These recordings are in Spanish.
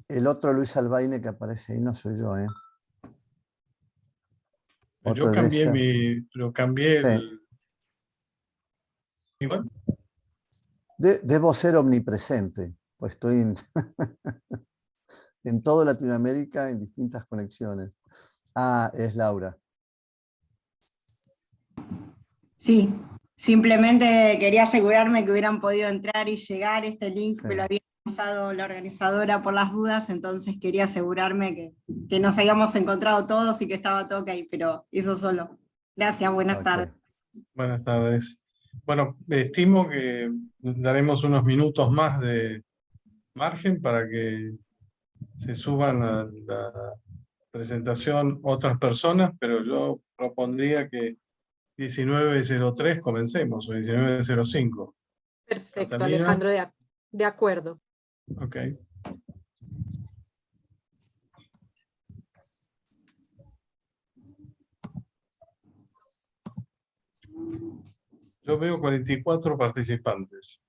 El otro Luis Albaine que aparece ahí no soy yo, ¿eh? Yo cambié lo cambié sí. ¿Igual? Debo ser omnipresente, pues estoy en toda Latinoamérica en distintas conexiones. Ah, es Laura. Sí, simplemente quería asegurarme que hubieran podido entrar y llegar. Este link me lo había pasado la organizadora por las dudas, entonces quería asegurarme que nos habíamos encontrado todos y que estaba todo ok, pero eso solo. Gracias, buenas tardes. Buenas tardes. Bueno, estimo que daremos unos minutos más de margen para que se suban a la presentación otras personas, pero yo propondría que 19:03 comencemos, o 19:05. Perfecto, ¿También? Alejandro, de acuerdo. Ok. Yo veo 44 participantes.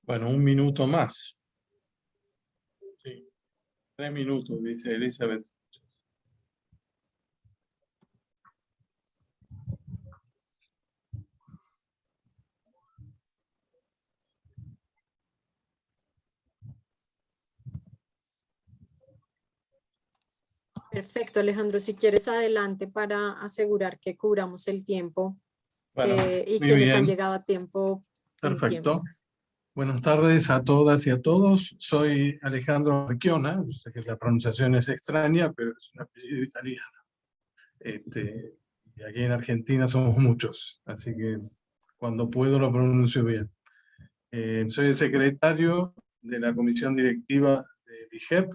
Bueno, un minuto más. Sí, 3 minutos, dice Elizabeth. Perfecto, Alejandro. Si quieres, adelante para asegurar que cubramos el tiempo Bueno, y muy quienes han bien, llegado a tiempo, perfecto. iniciemos. Buenas tardes a todas y a todos. Soy Alejandro Recchiona. Sé que la pronunciación es extraña, pero es un apellido italiano. Y aquí en Argentina somos muchos, así que cuando puedo lo pronuncio bien. Soy el secretario de la comisión directiva de IGEP.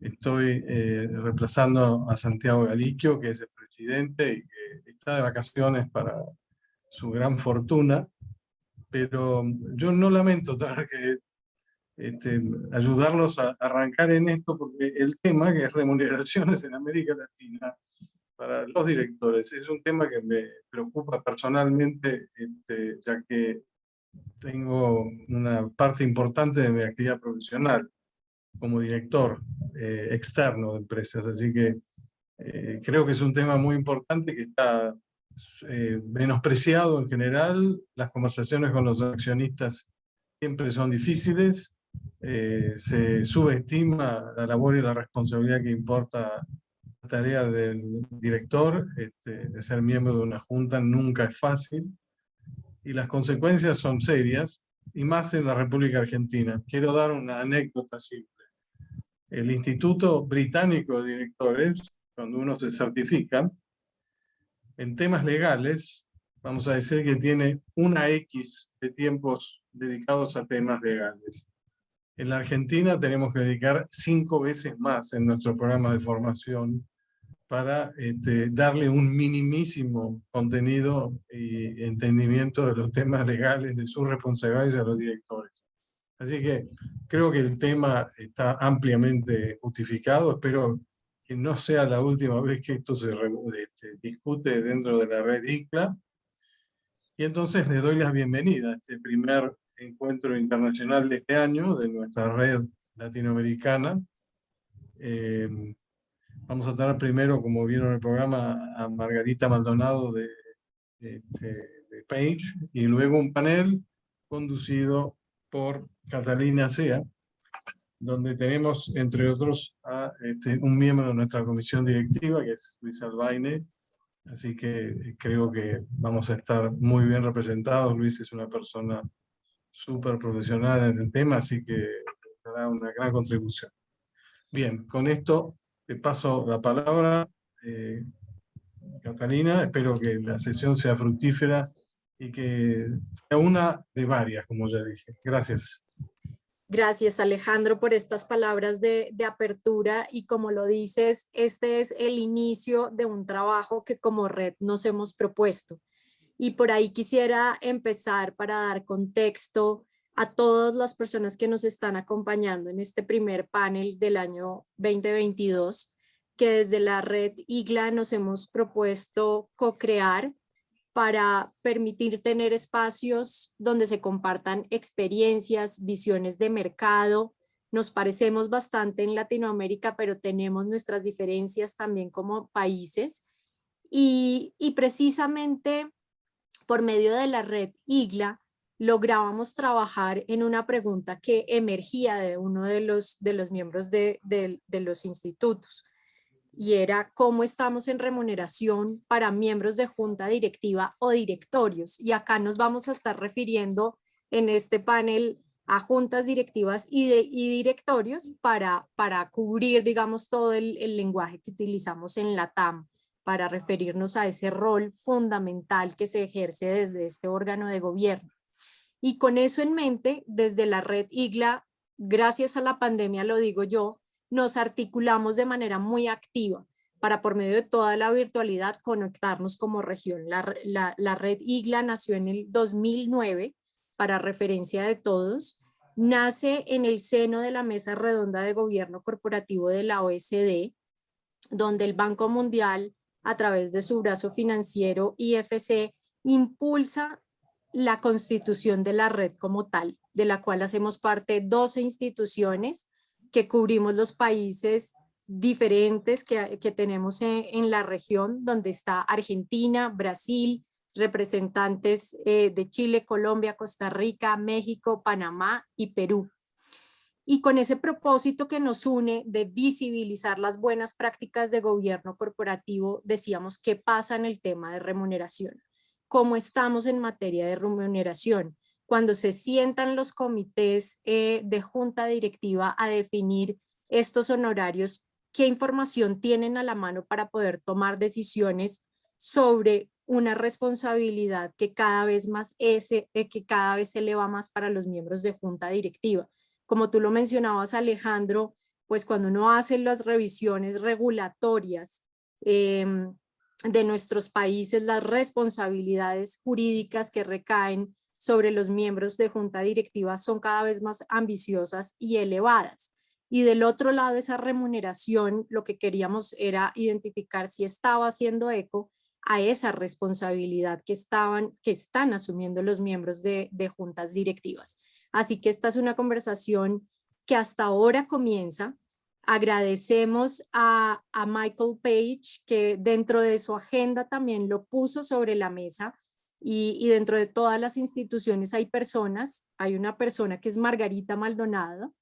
Estoy reemplazando a Santiago Galiquio, que es el presidente y que está de vacaciones para su gran fortuna, pero yo no lamento tener que ayudarlos a arrancar en esto, porque el tema, que es remuneraciones en América Latina para los directores, es un tema que me preocupa personalmente, ya que tengo una parte importante de mi actividad profesional como director externo de empresas, así que creo que es un tema muy importante que está menospreciado en general. Las conversaciones con los accionistas siempre son difíciles, se subestima la labor y la responsabilidad que importa la tarea del director, de ser miembro de una junta nunca es fácil, y las consecuencias son serias, y más en la República Argentina. Quiero dar una anécdota simple. El Instituto Británico de Directores, cuando uno se certifica, en temas legales, vamos a decir que tiene una X de tiempos dedicados a temas legales. En la Argentina tenemos que dedicar 5 veces más en nuestro programa de formación para darle un minimísimo contenido y entendimiento de los temas legales, de sus responsabilidades a los directores. Así que creo que el tema está ampliamente justificado. Espero que no sea la última vez que esto se discute dentro de la red ICLA. Y entonces les doy la bienvenida a este primer encuentro internacional de este año de nuestra red latinoamericana. Vamos a tener primero, como vieron en el programa, a Margarita Maldonado de Page, y luego un panel conducido por Catalina Sea, donde tenemos, entre otros, a un miembro de nuestra comisión directiva, que es Luis Albaine. Así que creo que vamos a estar muy bien representados. Luis es una persona súper profesional en el tema, así que dará una gran contribución. Bien, con esto te paso la palabra, Catalina. Espero que la sesión sea fructífera y que sea una de varias, como ya dije. Gracias. Gracias, Alejandro, por estas palabras de apertura, y como lo dices, este es el inicio de un trabajo que como red nos hemos propuesto. Y por ahí quisiera empezar para dar contexto a todas las personas que nos están acompañando en este primer panel del año 2022, que desde la red IGLA nos hemos propuesto co-crear para permitir tener espacios donde se compartan experiencias, visiones de mercado. Nos parecemos bastante en Latinoamérica, pero tenemos nuestras diferencias también como países. Y precisamente por medio de la red IGLA lográbamos trabajar en una pregunta que emergía de uno de los miembros de los institutos, y era cómo estamos en remuneración para miembros de junta directiva o directorios. Y acá nos vamos a estar refiriendo en este panel a juntas directivas y directorios para cubrir, digamos, todo el lenguaje que utilizamos en la TAM para referirnos a ese rol fundamental que se ejerce desde este órgano de gobierno. Y con eso en mente, desde la red IGLA, gracias a la pandemia, lo digo yo, nos articulamos de manera muy activa para, por medio de toda la virtualidad, conectarnos como región. La red IGLA nació en el 2009, para referencia de todos. Nace en el seno de la Mesa Redonda de Gobierno Corporativo de la OECD, donde el Banco Mundial, a través de su brazo financiero IFC, impulsa la constitución de la red como tal, de la cual hacemos parte 12 instituciones que cubrimos los países diferentes que tenemos en la región, donde está Argentina, Brasil, representantes de Chile, Colombia, Costa Rica, México, Panamá y Perú. y con ese propósito que nos une de visibilizar las buenas prácticas de gobierno corporativo, decíamos qué pasa en el tema de remuneración, cómo estamos en materia de remuneración, cuando se sientan los comités de junta directiva a definir estos honorarios, qué información tienen a la mano para poder tomar decisiones sobre una responsabilidad que cada vez se eleva más para los miembros de junta directiva. Como tú lo mencionabas, Alejandro, pues cuando uno hace las revisiones regulatorias de nuestros países, las responsabilidades jurídicas que recaen sobre los miembros de junta directiva son cada vez más ambiciosas y elevadas. Y del otro lado, esa remuneración, lo que queríamos era identificar si estaba haciendo eco a esa responsabilidad que están asumiendo los miembros de juntas directivas. Así que esta es una conversación que hasta ahora comienza. Agradecemos a Michael Page, que dentro de su agenda también lo puso sobre la mesa, y dentro de todas las instituciones hay personas, hay una persona que es Margarita Maldonado,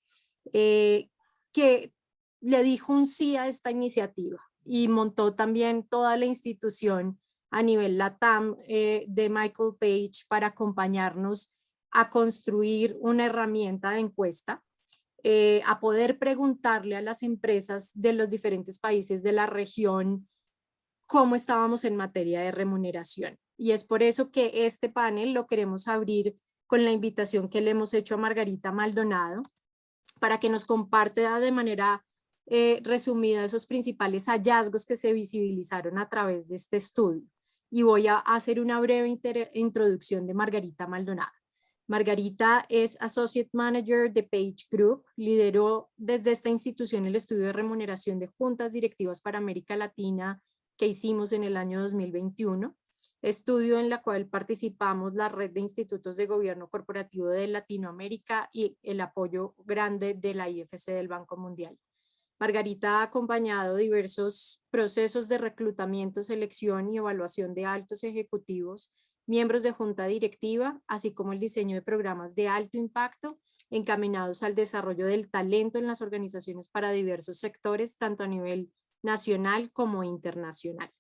que le dijo un sí a esta iniciativa y montó también toda la institución a nivel LATAM de Michael Page para acompañarnos a construir una herramienta de encuesta, a poder preguntarle a las empresas de los diferentes países de la región cómo estábamos en materia de remuneración. Y es por eso que este panel lo queremos abrir con la invitación que le hemos hecho a Margarita Maldonado para que nos comparta de manera resumida esos principales hallazgos que se visibilizaron a través de este estudio. Y voy a hacer una breve introducción de Margarita Maldonado. Margarita es Associate Manager de Page Group, lideró desde esta institución el estudio de remuneración de juntas directivas para América Latina que hicimos en el año 2021, estudio en la cual participamos la red de institutos de gobierno corporativo de Latinoamérica y el apoyo grande de la IFC del Banco Mundial. Margarita ha acompañado diversos procesos de reclutamiento, selección y evaluación de altos ejecutivos, miembros de junta directiva, así como el diseño de programas de alto impacto encaminados al desarrollo del talento en las organizaciones para diversos sectores, tanto a nivel nacional como internacional.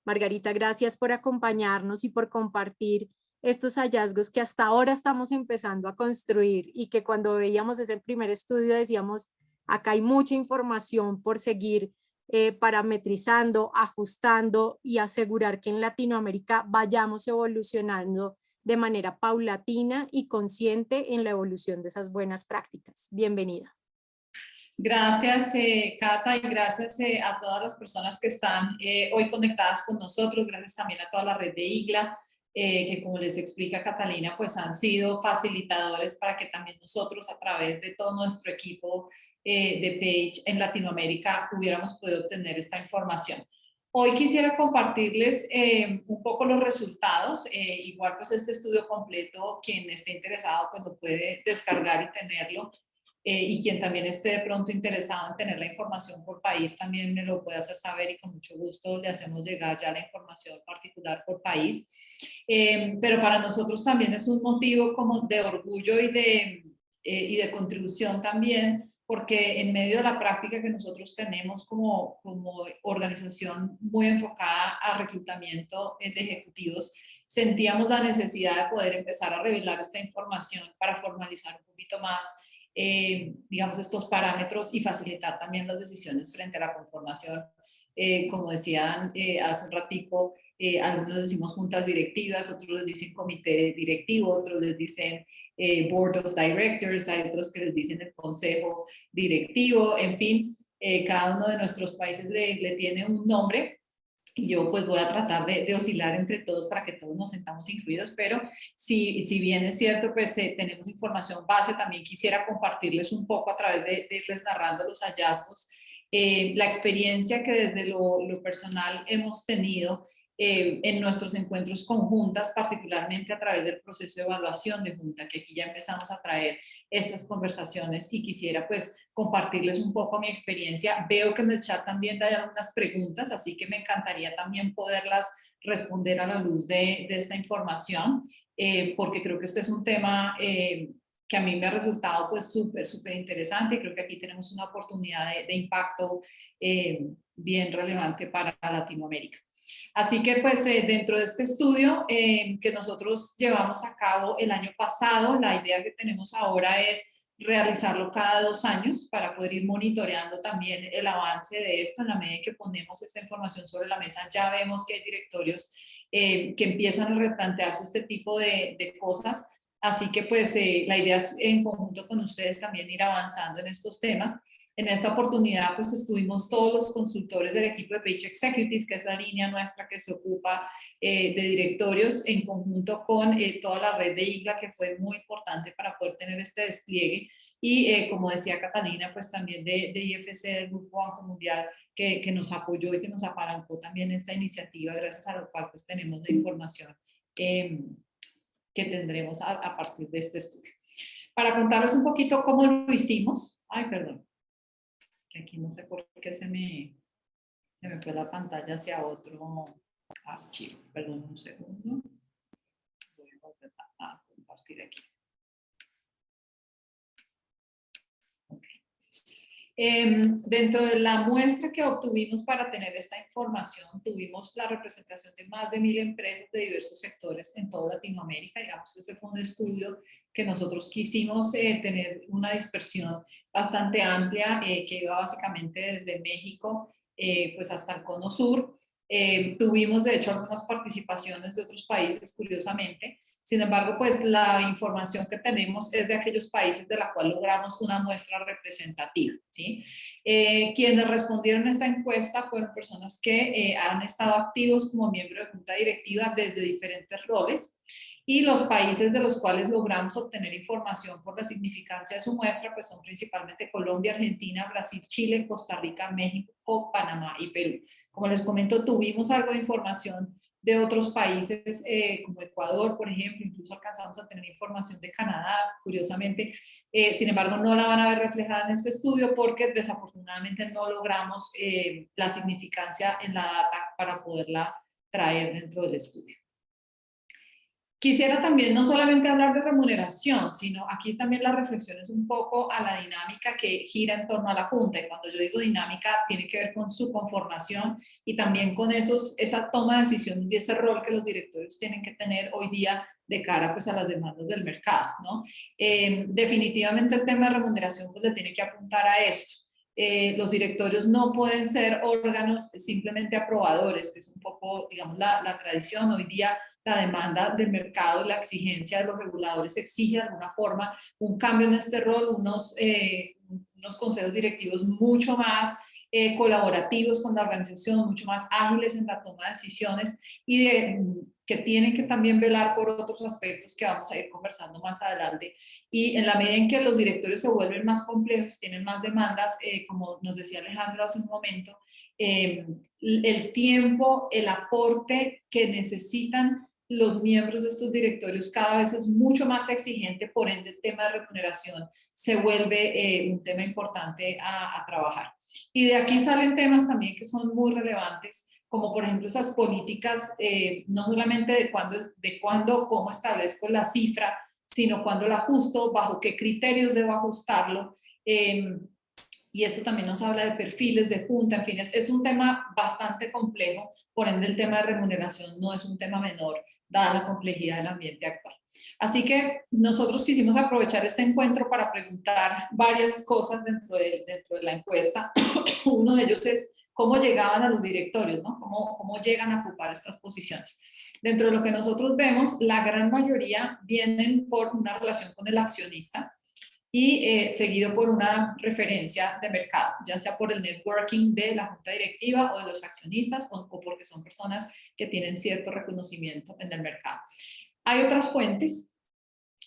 Margarita, gracias por acompañarnos y por compartir estos hallazgos que hasta ahora estamos empezando a construir y que cuando veíamos ese primer estudio decíamos, acá hay mucha información por seguir parametrizando, ajustando y asegurar que en Latinoamérica vayamos evolucionando de manera paulatina y consciente en la evolución de esas buenas prácticas. Bienvenida. Gracias, Cata, y gracias a todas las personas que están hoy conectadas con nosotros. Gracias también a toda la red de IGLA, que como les explica Catalina, pues han sido facilitadores para que también nosotros a través de todo nuestro equipo de Page en Latinoamérica hubiéramos podido obtener esta información. Hoy quisiera compartirles un poco los resultados, igual pues este estudio completo, quien esté interesado pues lo puede descargar y tenerlo. Y quien también esté de pronto interesado en tener la información por país también me lo puede hacer saber y con mucho gusto le hacemos llegar ya la información particular por país. Pero para nosotros también es un motivo como de orgullo y de contribución también, porque en medio de la práctica que nosotros tenemos como organización muy enfocada a reclutamiento de ejecutivos, sentíamos la necesidad de poder empezar a revelar esta información para formalizar un poquito más digamos, estos parámetros y facilitar también las decisiones frente a la conformación. Como decían hace un ratico, algunos decimos juntas directivas, otros les dicen comité directivo, otros les dicen board of directors, hay otros que les dicen el consejo directivo, en fin, cada uno de nuestros países le tiene un nombre. Y yo pues voy a tratar de oscilar entre todos para que todos nos sentamos incluidos, pero si bien es cierto, pues tenemos información base, también quisiera compartirles un poco a través de irles narrando los hallazgos, la experiencia que desde lo personal hemos tenido en nuestros encuentros con juntas, particularmente a través del proceso de evaluación de junta, que aquí ya empezamos a traer estas conversaciones y quisiera pues compartirles un poco mi experiencia. Veo que en el chat también hay algunas preguntas, así que me encantaría también poderlas responder a la luz de esta información, porque creo que este es un tema que que a mí me ha resultado pues súper interesante. Creo que aquí tenemos una oportunidad de impacto bien relevante para Latinoamérica. Así que pues dentro de este estudio que nosotros llevamos a cabo el año pasado, la idea que tenemos ahora es realizarlo cada 2 años para poder ir monitoreando también el avance de esto. En la medida que ponemos esta información sobre la mesa, ya vemos que hay directorios que empiezan a replantearse este tipo de cosas. Así que pues la idea es en conjunto con ustedes también ir avanzando en estos temas. En esta oportunidad pues estuvimos todos los consultores del equipo de Page Executive, que es la línea nuestra que se ocupa de directorios, en conjunto con toda la red de IGLA, que fue muy importante para poder tener este despliegue, y como decía Catalina, pues también de IFC, del Grupo Banco Mundial, que nos apoyó y que nos apalancó también esta iniciativa, gracias a lo cual pues tenemos la información que tendremos a partir de este estudio. Para contarles un poquito cómo lo hicimos, que aquí no sé por qué se me fue la pantalla hacia otro archivo, perdón un segundo, voy a volver a compartir aquí. Dentro de la muestra que obtuvimos para tener esta información, tuvimos la representación de más de 1000 empresas de diversos sectores en toda Latinoamérica. Digamos que ese fue un estudio que nosotros quisimos tener una dispersión bastante amplia, que iba básicamente desde México pues hasta el Cono Sur. Tuvimos de hecho algunas participaciones de otros países, curiosamente. Sin embargo, pues la información que tenemos es de aquellos países de la cual logramos una muestra representativa, ¿sí? Quienes respondieron a esta encuesta fueron personas que han estado activos como miembros de junta directiva desde diferentes roles, y los países de los cuales logramos obtener información por la significancia de su muestra pues son principalmente Colombia, Argentina, Brasil, Chile, Costa Rica, México, Panamá y Perú. Como les comento, tuvimos algo de información de otros países como Ecuador, por ejemplo, incluso alcanzamos a tener información de Canadá, curiosamente. Sin embargo, no la van a ver reflejada en este estudio porque desafortunadamente no logramos la significancia en la data para poderla traer dentro del estudio. Quisiera también no solamente hablar de remuneración, sino aquí también la reflexión es un poco a la dinámica que gira en torno a la Junta. Y cuando yo digo dinámica, tiene que ver con su conformación y también con esa toma de decisión y ese rol que los directorios tienen que tener hoy día de cara pues, a las demandas del mercado, ¿no? Definitivamente el tema de remuneración pues, le tiene que apuntar a esto. Los directorios no pueden ser órganos simplemente aprobadores, que es un poco, digamos, la tradición. Hoy día la demanda del mercado, la exigencia de los reguladores exige de alguna forma un cambio en este rol, unos consejos directivos mucho más colaborativos con la organización, mucho más ágiles en la toma de decisiones y que tienen que también velar por otros aspectos que vamos a ir conversando más adelante. Y en la medida en que los directorios se vuelven más complejos, tienen más demandas, como nos decía Alejandro hace un momento, el tiempo, el aporte que necesitan los miembros de estos directorios cada vez es mucho más exigente, por ende el tema de remuneración se vuelve un tema importante a trabajar. Y de aquí salen temas también que son muy relevantes, como por ejemplo esas políticas, no solamente de cuándo, cómo establezco la cifra, sino cuándo la ajusto, bajo qué criterios debo ajustarlo. Y esto también nos habla de perfiles de junta, en fin, es un tema bastante complejo, por ende el tema de remuneración no es un tema menor, dada la complejidad del ambiente actual. Así que nosotros quisimos aprovechar este encuentro para preguntar varias cosas dentro de la encuesta. Uno de ellos es cómo llegaban a los directorios, ¿no? ¿Cómo llegan a ocupar estas posiciones? Dentro de lo que nosotros vemos, la gran mayoría vienen por una relación con el accionista, y seguido por una referencia de mercado, ya sea por el networking de la junta directiva o de los accionistas o porque son personas que tienen cierto reconocimiento en el mercado. Hay otras fuentes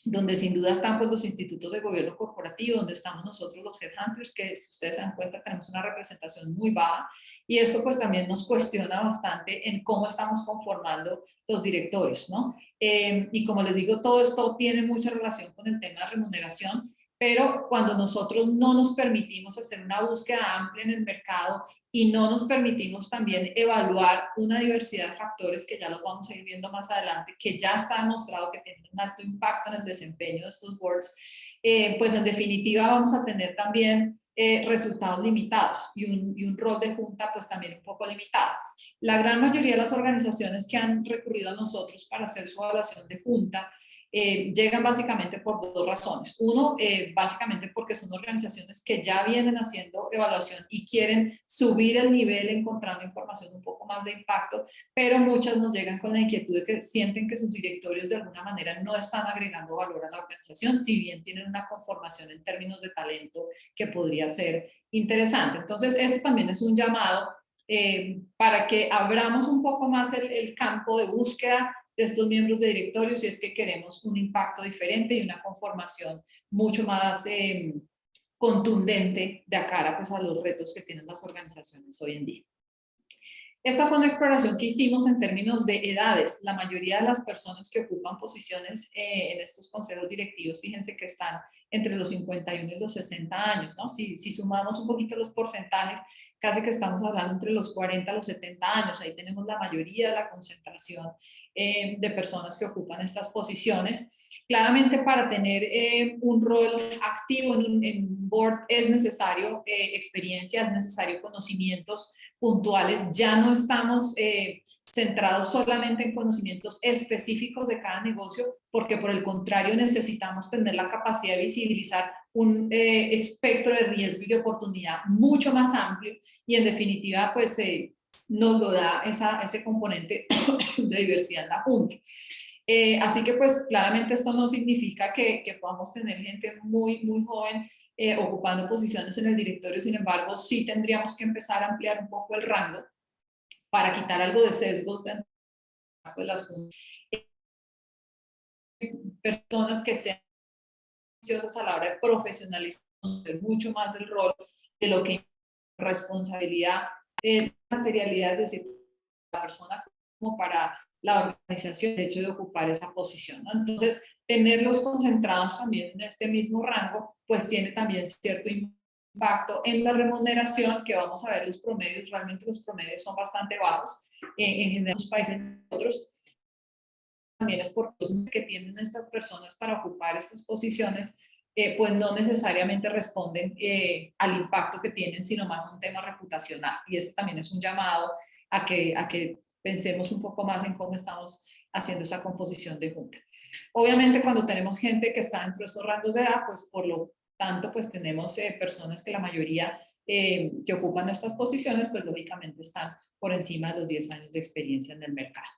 donde sin duda están pues, los institutos de gobierno corporativo, donde estamos nosotros los headhunters, que si ustedes se dan cuenta tenemos una representación muy baja, y esto pues también nos cuestiona bastante en cómo estamos conformando los directorios, ¿no? Y como les digo, todo esto tiene mucha relación con el tema de remuneración, pero cuando nosotros no nos permitimos hacer una búsqueda amplia en el mercado y no nos permitimos también evaluar una diversidad de factores que ya los vamos a ir viendo más adelante, que ya está demostrado que tienen un alto impacto en el desempeño de estos boards, pues en definitiva vamos a tener también resultados limitados y un rol de junta pues también un poco limitado. La gran mayoría de las organizaciones que han recurrido a nosotros para hacer su evaluación de junta llegan básicamente por dos razones. Uno, básicamente porque son organizaciones que ya vienen haciendo evaluación y quieren subir el nivel encontrando información un poco más de impacto, pero muchas nos llegan con la inquietud de que sienten que sus directorios de alguna manera no están agregando valor a la organización, si bien tienen una conformación en términos de talento que podría ser interesante. Entonces, este también es un llamado para que abramos un poco más el campo de búsqueda de estos miembros de directorio si es que queremos un impacto diferente y una conformación mucho más contundente de cara pues, a los retos que tienen las organizaciones hoy en día. Esta fue una exploración que hicimos en términos de edades. La mayoría de las personas que ocupan posiciones en estos consejos directivos, fíjense que están entre los 51 y los 60 años, ¿no? Si sumamos un poquito los porcentajes, casi que estamos hablando entre los 40 a los 70 años. Ahí tenemos la mayoría de la concentración de personas que ocupan estas posiciones. Claramente para tener un rol activo en un board es necesario experiencia, es necesario conocimientos puntuales. Ya no estamos centrados solamente en conocimientos específicos de cada negocio, porque por el contrario necesitamos tener la capacidad de visibilizar un espectro de riesgo y de oportunidad mucho más amplio y en definitiva pues nos lo da ese componente de diversidad en la junta. Así que pues claramente esto no significa que podamos tener gente muy joven ocupando posiciones en el directorio, sin embargo sí tendríamos que empezar a ampliar un poco el rango para quitar algo de sesgos dentro de las juntas. Personas que sean ansiosas a la hora de profesionalizar mucho más del rol de lo que responsabilidad, materialidad, es decir, la persona como para la organización, el hecho de ocupar esa posición, ¿no? Entonces, tenerlos concentrados también en este mismo rango, pues tiene también cierto impacto en la remuneración, que vamos a ver los promedios, realmente los promedios son bastante bajos, en general en los países en otros, también es por los que tienen estas personas para ocupar estas posiciones, pues no necesariamente responden al impacto que tienen, sino más a un tema reputacional. Y este también es un llamado a que pensemos un poco más en cómo estamos haciendo esa composición de junta. Obviamente cuando tenemos gente que está dentro de esos rangos de edad, pues por lo tanto pues tenemos personas que la mayoría que ocupan estas posiciones, pues lógicamente están por encima de los 10 años de experiencia en el mercado.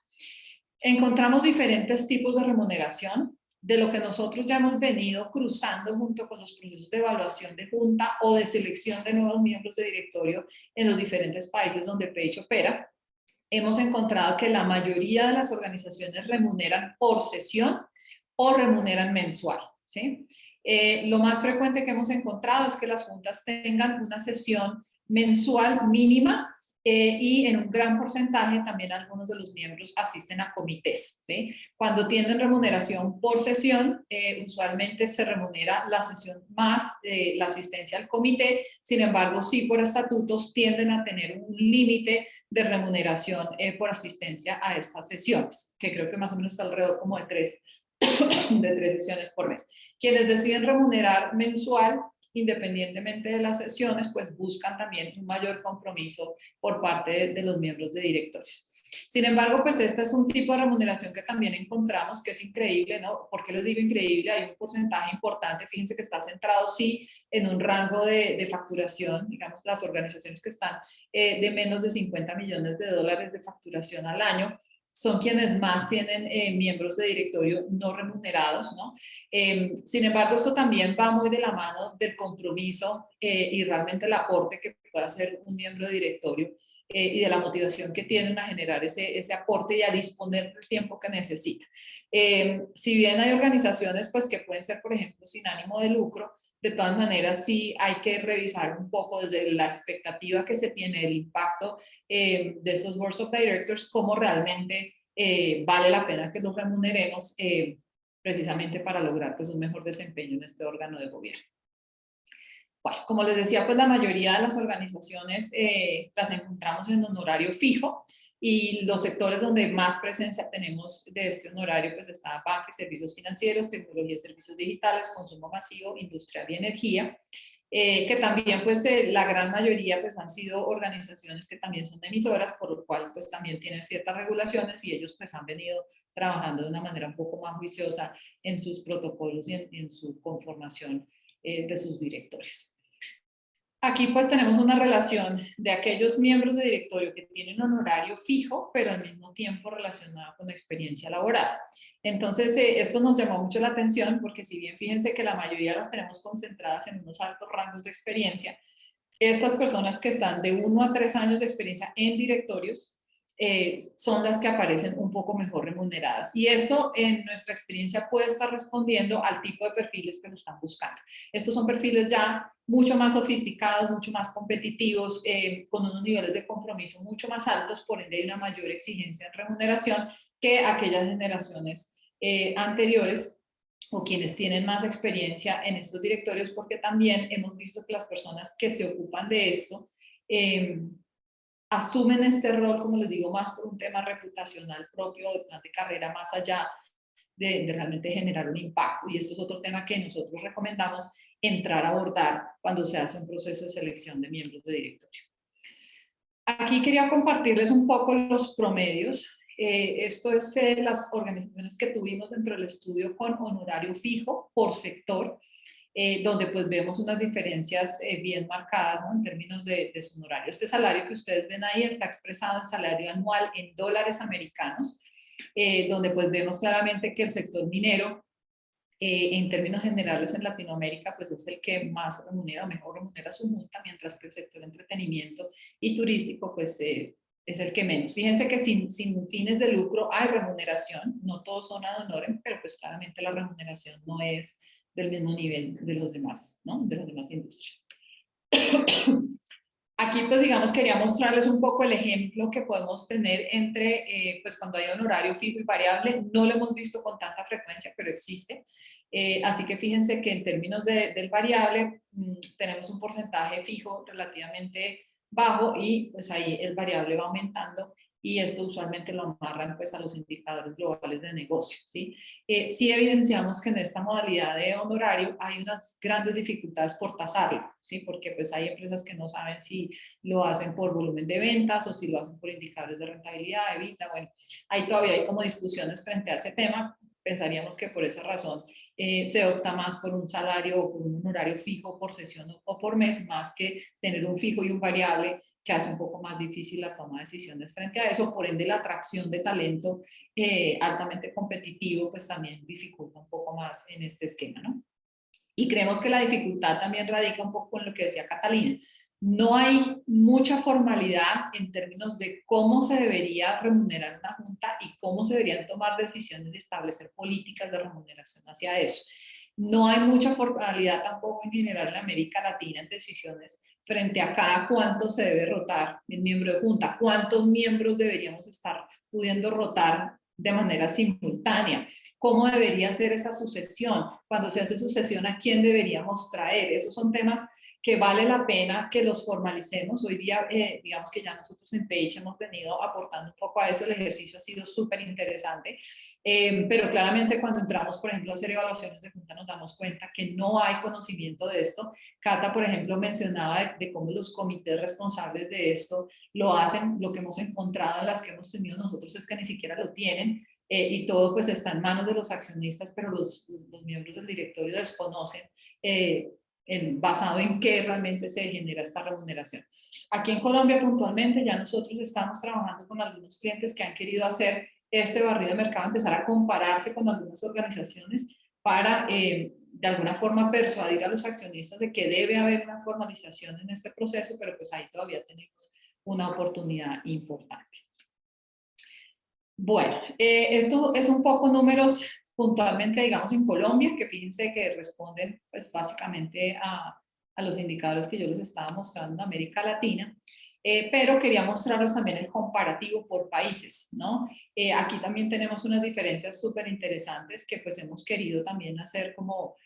Encontramos diferentes tipos de remuneración, de lo que nosotros ya hemos venido cruzando junto con los procesos de evaluación de junta o de selección de nuevos miembros de directorio en los diferentes países donde Page opera. Hemos encontrado que la mayoría de las organizaciones remuneran por sesión o remuneran mensual, ¿sí? Lo más frecuente que hemos encontrado es que las juntas tengan una sesión mensual mínima y en un gran porcentaje también algunos de los miembros asisten a comités, ¿sí? Cuando tienen remuneración por sesión, usualmente se remunera la sesión más la asistencia al comité, sin embargo, sí por estatutos tienden a tener un límite de remuneración por asistencia a estas sesiones, que creo que más o menos está alrededor como de 3 sesiones por mes. Quienes deciden remunerar mensual, independientemente de las sesiones, pues buscan también un mayor compromiso por parte de los miembros de directorios. Sin embargo, pues este es un tipo de remuneración que también encontramos que es increíble, ¿no? ¿Por qué les digo increíble? Hay un porcentaje importante, fíjense que está centrado sí en un rango de facturación, digamos las organizaciones que están de menos de 50 millones de dólares de facturación al año, son quienes más tienen miembros de directorio no remunerados, ¿no? Sin embargo, esto también va muy de la mano del compromiso y realmente el aporte que puede hacer un miembro de directorio y de la motivación que tienen a generar ese aporte y a disponer del tiempo que necesita. Si bien hay organizaciones pues, que pueden ser, por ejemplo, sin ánimo de lucro, de todas maneras sí hay que revisar un poco desde la expectativa que se tiene, el impacto de estos boards of directors, cómo realmente vale la pena que los remuneremos precisamente para lograr pues, un mejor desempeño en este órgano de gobierno. Bueno, como les decía, pues la mayoría de las organizaciones las encontramos en honorario fijo. Y los sectores donde más presencia tenemos de este honorario, pues está banca y servicios financieros, tecnología y servicios digitales, consumo masivo, industrial y energía. Que también pues la gran mayoría pues han sido organizaciones que también son emisoras, por lo cual pues también tienen ciertas regulaciones y ellos pues han venido trabajando de una manera un poco más juiciosa en sus protocolos y en su conformación de sus directorios. Aquí pues tenemos una relación de aquellos miembros de directorio que tienen honorario fijo, pero al mismo tiempo relacionado con experiencia laboral. Entonces esto nos llamó mucho la atención porque si bien fíjense que la mayoría las tenemos concentradas en unos altos rangos de experiencia, estas personas que están de 1 a 3 años de experiencia en directorios son las que aparecen un poco mejor remuneradas. Y esto en nuestra experiencia puede estar respondiendo al tipo de perfiles que se están buscando. Estos son perfiles ya mucho más sofisticados, mucho más competitivos, con unos niveles de compromiso mucho más altos, por ende hay una mayor exigencia en remuneración que aquellas generaciones anteriores o quienes tienen más experiencia en estos directorios, porque también hemos visto que las personas que se ocupan de esto asumen este rol, como les digo, más por un tema reputacional propio, de plan de carrera, más allá de realmente generar un impacto. Y esto es otro tema que nosotros recomendamos entrar a abordar cuando se hace un proceso de selección de miembros de directorio. Aquí quería compartirles un poco los promedios. Esto es las organizaciones que tuvimos dentro del estudio con honorario fijo por sector, donde pues vemos unas diferencias bien marcadas, ¿no? En términos de su honorario. Este salario que ustedes ven ahí está expresado en salario anual en dólares americanos, donde pues vemos claramente que el sector minero, en términos generales en Latinoamérica, pues es el que más remunera, mejor remunera su multa, mientras que el sector entretenimiento y turístico, pues es el que menos. Fíjense que sin fines de lucro hay remuneración, no todos son ad honorem, pero pues claramente la remuneración no es del mismo nivel de los demás, ¿no? De las demás industrias. Aquí pues digamos quería mostrarles un poco el ejemplo que podemos tener entre pues cuando hay honorario fijo y variable. No lo hemos visto con tanta frecuencia, pero existe. Así que fíjense que en términos del variable tenemos un porcentaje fijo relativamente bajo y pues ahí el variable va aumentando y esto usualmente lo amarran pues a los indicadores globales de negocio, ¿sí? Sí evidenciamos que en esta modalidad de honorario hay unas grandes dificultades por tasarlo, ¿sí? Porque pues hay empresas que no saben si lo hacen por volumen de ventas o si lo hacen por indicadores de rentabilidad, de vida. Bueno, ahí todavía hay como discusiones frente a ese tema. Pensaríamos que por esa razón se opta más por un salario o por un honorario fijo por sesión o por mes, más que tener un fijo y un variable que hace un poco más difícil la toma de decisiones frente a eso. Por ende, la atracción de talento altamente competitivo pues también dificulta un poco más en este esquema, ¿no? Y creemos que la dificultad también radica un poco en lo que decía Catalina. No hay mucha formalidad en términos de cómo se debería remunerar una junta y cómo se deberían tomar decisiones y establecer políticas de remuneración hacia eso. No hay mucha formalidad tampoco en general en América Latina en decisiones frente a cada cuánto se debe rotar el miembro de junta, cuántos miembros deberíamos estar pudiendo rotar de manera simultánea. ¿Cómo debería ser esa sucesión? Cuando se hace sucesión, ¿a quién deberíamos traer? Esos son temas que vale la pena que los formalicemos. Hoy día, digamos que ya nosotros en Page hemos venido aportando un poco a eso. El ejercicio ha sido súper interesante, pero claramente cuando entramos, por ejemplo, a hacer evaluaciones de junta nos damos cuenta que no hay conocimiento de esto. Cata, por ejemplo, mencionaba de cómo los comités responsables de esto lo hacen. Lo que hemos encontrado en las que hemos tenido nosotros es que ni siquiera lo tienen. Y todo pues está en manos de los accionistas, pero los miembros del directorio desconocen basado en qué realmente se genera esta remuneración. Aquí en Colombia puntualmente ya nosotros estamos trabajando con algunos clientes que han querido hacer este barrido de mercado, empezar a compararse con algunas organizaciones para de alguna forma persuadir a los accionistas de que debe haber una formalización en este proceso, pero pues ahí todavía tenemos una oportunidad importante. Bueno, esto es un poco números puntualmente, digamos, en Colombia, que fíjense que responden pues básicamente a los indicadores que yo les estaba mostrando en América Latina, pero quería mostrarles también el comparativo por países, ¿no? Aquí también tenemos unas diferencias súper interesantes que pues hemos querido también hacer como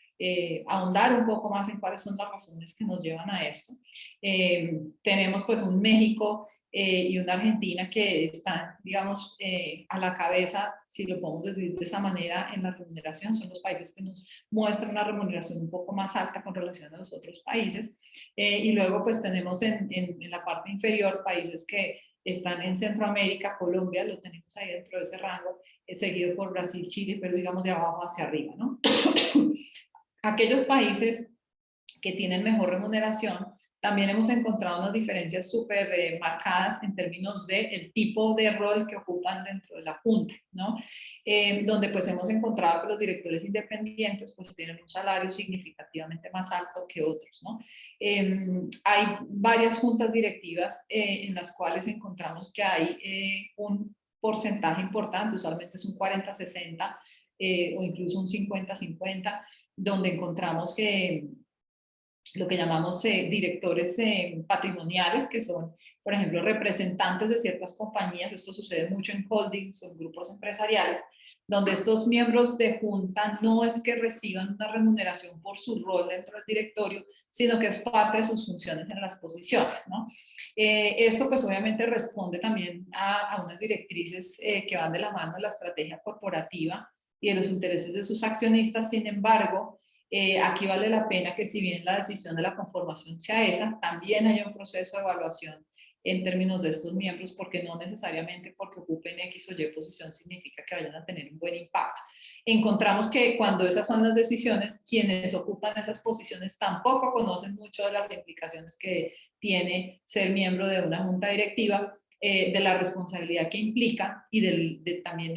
ahondar un poco más en cuáles son las razones que nos llevan a esto. Tenemos pues un México y una Argentina que están, digamos, a la cabeza, si lo podemos decir de esa manera, en la remuneración. Son los países que nos muestran una remuneración un poco más alta con relación a los otros países. Y luego pues tenemos en la parte inferior países que están en Centroamérica, Colombia, lo tenemos ahí dentro de ese rango, seguido por Brasil, Chile, pero digamos de abajo hacia arriba, ¿no? Aquellos países que tienen mejor remuneración, también hemos encontrado unas diferencias súper marcadas en términos del tipo de rol que ocupan dentro de la Junta, ¿no? Donde pues hemos encontrado que los directores independientes pues tienen un salario significativamente más alto que otros, ¿no? Hay varias juntas directivas en las cuales encontramos que hay un porcentaje importante, usualmente es un 40-60 o incluso un 50-50, donde encontramos que lo que llamamos directores patrimoniales, que son, por ejemplo, representantes de ciertas compañías. Esto sucede mucho en holdings o en grupos empresariales, donde estos miembros de junta no es que reciban una remuneración por su rol dentro del directorio, sino que es parte de sus funciones en las posiciones, ¿no? Esto pues obviamente responde también a unas directrices que van de la mano de la estrategia corporativa y de los intereses de sus accionistas. Sin embargo, aquí vale la pena que si bien la decisión de la conformación sea esa, también haya un proceso de evaluación en términos de estos miembros, porque no necesariamente porque ocupen X o Y posición significa que vayan a tener un buen impacto. Encontramos que cuando esas son las decisiones, quienes ocupan esas posiciones tampoco conocen mucho de las implicaciones que tiene ser miembro de una junta directiva, de la responsabilidad que implica y de también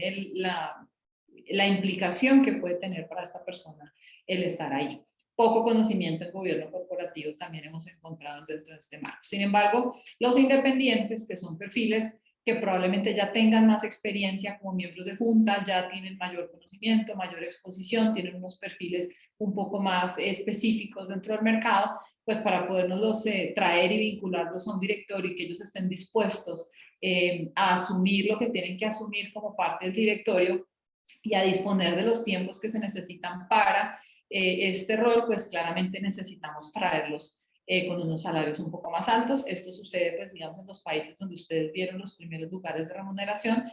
la implicación que puede tener para esta persona el estar ahí. Poco conocimiento en gobierno corporativo también hemos encontrado dentro de este marco. Sin embargo, los independientes, que son perfiles que probablemente ya tengan más experiencia como miembros de junta, ya tienen mayor conocimiento, mayor exposición, tienen unos perfiles un poco más específicos dentro del mercado, pues para podernos traer y vincularlos a un directorio y que ellos estén dispuestos a asumir lo que tienen que asumir como parte del directorio y a disponer de los tiempos que se necesitan para este rol, pues claramente necesitamos traerlos con unos salarios un poco más altos. Esto sucede, pues, digamos, en los países donde ustedes vieron los primeros lugares de remuneración,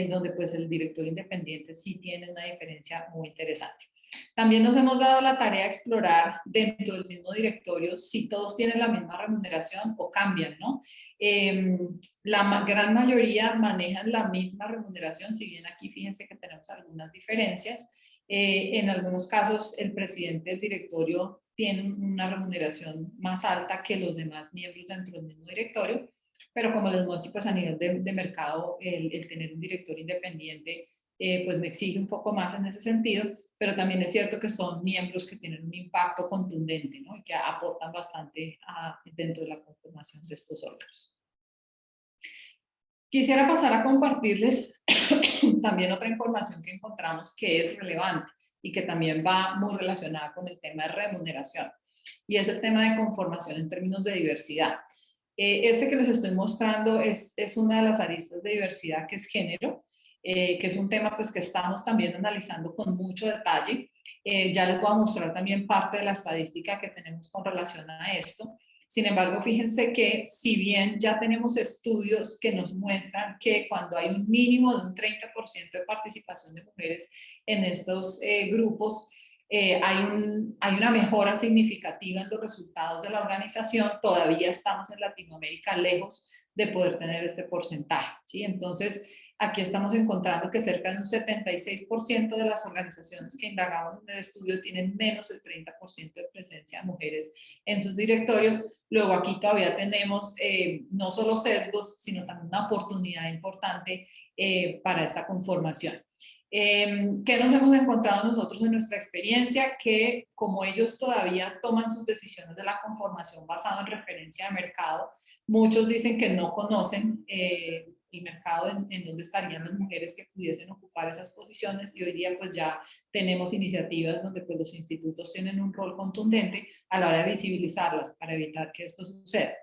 donde pues el director independiente sí tiene una diferencia muy interesante. También nos hemos dado la tarea de explorar dentro del mismo directorio si todos tienen la misma remuneración o cambian, ¿no? La gran mayoría manejan la misma remuneración, si bien aquí fíjense que tenemos algunas diferencias. En algunos casos el presidente del directorio tiene una remuneración más alta que los demás miembros dentro del mismo directorio, pero como les muestro, pues a nivel de mercado, el tener un director independiente pues me exige un poco más en ese sentido, pero también es cierto que son miembros que tienen un impacto contundente, ¿no? Y que aportan bastante dentro de la conformación de estos órganos. Quisiera pasar a compartirles también otra información que encontramos que es relevante y que también va muy relacionada con el tema de remuneración, y es el tema de conformación en términos de diversidad. Este que les estoy mostrando es una de las aristas de diversidad, que es género, que es un tema pues que estamos también analizando con mucho detalle. Ya les voy a mostrar también parte de la estadística que tenemos con relación a esto. Sin embargo, fíjense que si bien ya tenemos estudios que nos muestran que cuando hay un mínimo de un 30% de participación de mujeres en estos grupos, hay una mejora significativa en los resultados de la organización. Todavía estamos en Latinoamérica lejos de poder tener este porcentaje, ¿sí? Entonces, aquí estamos encontrando que cerca de un 76% de las organizaciones que indagamos en el estudio tienen menos del 30% de presencia de mujeres en sus directorios. Luego aquí todavía tenemos no solo sesgos, sino también una oportunidad importante para esta conformación. ¿Qué nos hemos encontrado nosotros en nuestra experiencia? Que como ellos todavía toman sus decisiones de la conformación basado en referencia de mercado, muchos dicen que no conocen el mercado en donde estarían las mujeres que pudiesen ocupar esas posiciones, y hoy día pues ya tenemos iniciativas donde pues los institutos tienen un rol contundente a la hora de visibilizarlas para evitar que esto suceda.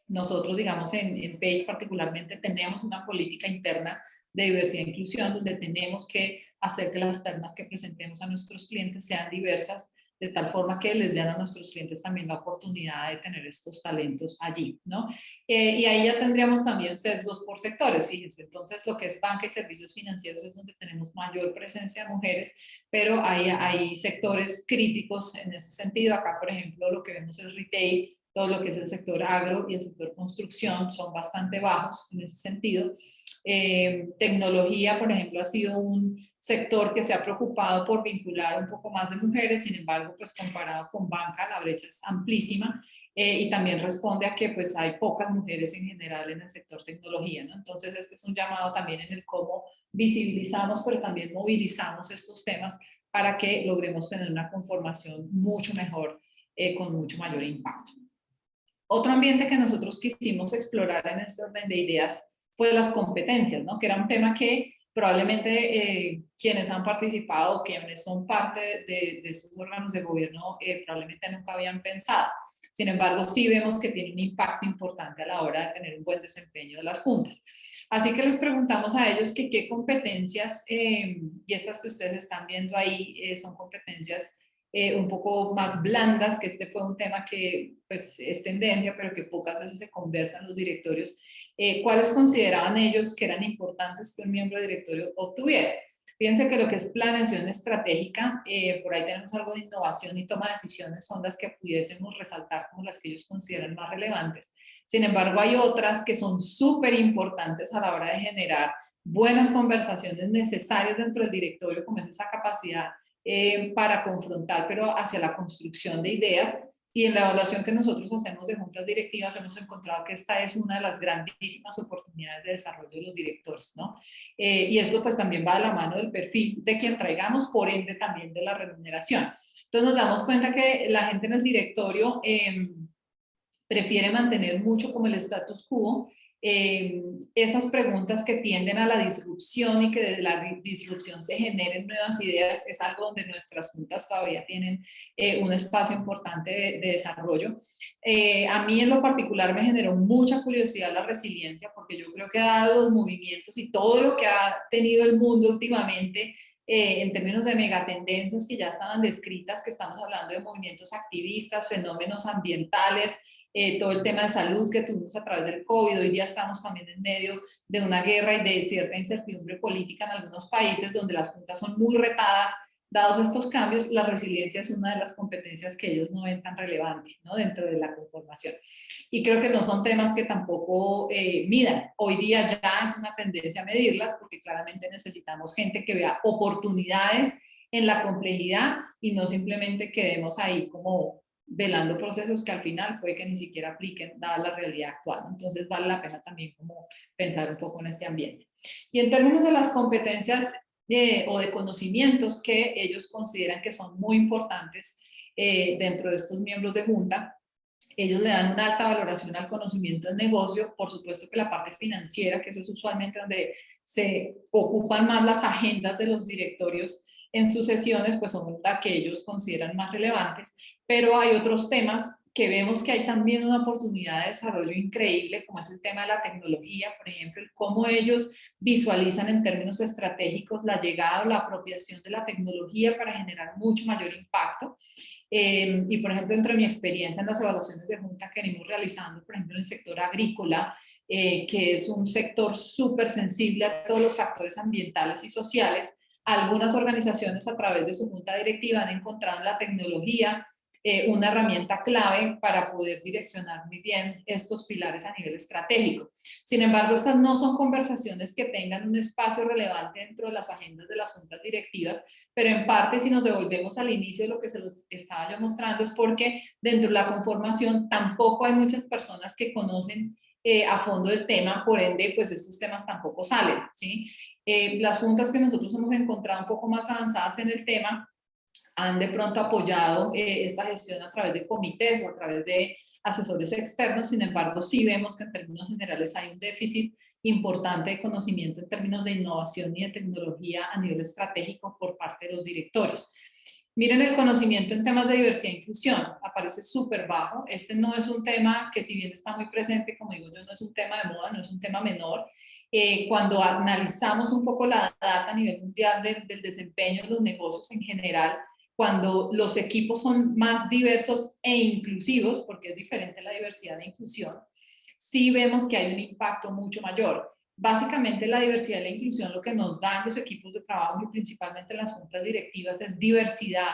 Nosotros, digamos, en Page particularmente tenemos una política interna de diversidad e inclusión donde tenemos que hacer que las ternas que presentemos a nuestros clientes sean diversas de tal forma que les den a nuestros clientes también la oportunidad de tener estos talentos allí, ¿no? Y ahí ya tendríamos también sesgos por sectores, fíjense. Entonces, lo que es banca y servicios financieros es donde tenemos mayor presencia de mujeres, pero hay sectores críticos en ese sentido. Acá, por ejemplo, lo que vemos es retail, todo lo que es el sector agro y el sector construcción son bastante bajos en ese sentido. Tecnología, por ejemplo, ha sido un sector que se ha preocupado por vincular un poco más de mujeres, sin embargo, pues comparado con banca, la brecha es amplísima, y también responde a que pues hay pocas mujeres en general en el sector tecnología, ¿no? Entonces, este es un llamado también en el cómo visibilizamos, pero también movilizamos estos temas para que logremos tener una conformación mucho mejor, con mucho mayor impacto. Otro ambiente que nosotros quisimos explorar en este orden de ideas fue las competencias, ¿no? Que era un tema que probablemente quienes han participado, quienes son parte de estos órganos de gobierno, probablemente nunca habían pensado. Sin embargo, sí vemos que tiene un impacto importante a la hora de tener un buen desempeño de las juntas. Así que les preguntamos a ellos que qué competencias, y estas que ustedes están viendo ahí, son competencias un poco más blandas, que este fue un tema que pues, es tendencia, pero que pocas veces se conversa en los directorios. ¿Cuáles consideraban ellos que eran importantes que un miembro de directorio obtuviera? Fíjense que lo que es planeación estratégica, por ahí tenemos algo de innovación y toma de decisiones, son las que pudiésemos resaltar como las que ellos consideran más relevantes. Sin embargo, hay otras que son súper importantes a la hora de generar buenas conversaciones necesarias dentro del directorio, como es esa capacidad para confrontar, pero hacia la construcción de ideas. Y en la evaluación que nosotros hacemos de juntas directivas hemos encontrado que esta es una de las grandísimas oportunidades de desarrollo de los directores, ¿no? Y esto pues también va de la mano del perfil de quien traigamos, por ende también de la remuneración. Entonces nos damos cuenta que la gente en el directorio prefiere mantener mucho como el status quo, esas preguntas que tienden a la disrupción y que de la disrupción se generen nuevas ideas, es algo donde nuestras juntas todavía tienen un espacio importante de desarrollo. A mí en lo particular me generó mucha curiosidad la resiliencia, porque yo creo que dado los movimientos y todo lo que ha tenido el mundo últimamente, en términos de megatendencias que ya estaban descritas, que estamos hablando de movimientos activistas, fenómenos ambientales, todo el tema de salud que tuvimos a través del COVID. Hoy día estamos también en medio de una guerra y de cierta incertidumbre política en algunos países donde las juntas son muy retadas. Dados estos cambios, la resiliencia es una de las competencias que ellos no ven tan relevantes, ¿no? Dentro de la conformación. Y creo que no son temas que tampoco midan. Hoy día ya es una tendencia a medirlas, porque claramente necesitamos gente que vea oportunidades en la complejidad y no simplemente quedemos ahí como velando procesos que al final puede que ni siquiera apliquen dada la realidad actual. Entonces vale la pena también como pensar un poco en este ambiente. Y en términos de las competencias o de conocimientos que ellos consideran que son muy importantes dentro de estos miembros de junta, ellos le dan una alta valoración al conocimiento del negocio, por supuesto que la parte financiera, que eso es usualmente donde se ocupan más las agendas de los directorios en sus sesiones, pues son las que ellos consideran más relevantes, pero hay otros temas que vemos que hay también una oportunidad de desarrollo increíble, como es el tema de la tecnología, por ejemplo, cómo ellos visualizan en términos estratégicos la llegada o la apropiación de la tecnología para generar mucho mayor impacto. Y por ejemplo, entre mi experiencia en las evaluaciones de junta que venimos realizando, por ejemplo, en el sector agrícola, que es un sector súper sensible a todos los factores ambientales y sociales, algunas organizaciones a través de su junta directiva han encontrado en la tecnología una herramienta clave para poder direccionar muy bien estos pilares a nivel estratégico. Sin embargo, estas no son conversaciones que tengan un espacio relevante dentro de las agendas de las juntas directivas, pero en parte, si nos devolvemos al inicio de lo que se los estaba yo mostrando, es porque dentro de la conformación tampoco hay muchas personas que conocen a fondo el tema, por ende, pues estos temas tampoco salen, ¿sí? Las juntas que nosotros hemos encontrado un poco más avanzadas en el tema han de pronto apoyado esta gestión a través de comités o a través de asesores externos. Sin embargo, sí vemos que en términos generales hay un déficit importante de conocimiento en términos de innovación y de tecnología a nivel estratégico por parte de los directorios. Miren, el conocimiento en temas de diversidad e inclusión aparece súper bajo. Este no es un tema que, si bien está muy presente, como digo yo, no es un tema de moda, no es un tema menor. Cuando analizamos un poco la data a nivel mundial del desempeño de los negocios en general, cuando los equipos son más diversos e inclusivos, porque es diferente la diversidad e inclusión, sí vemos que hay un impacto mucho mayor. Básicamente la diversidad y la inclusión lo que nos dan los equipos de trabajo y principalmente las juntas directivas es diversidad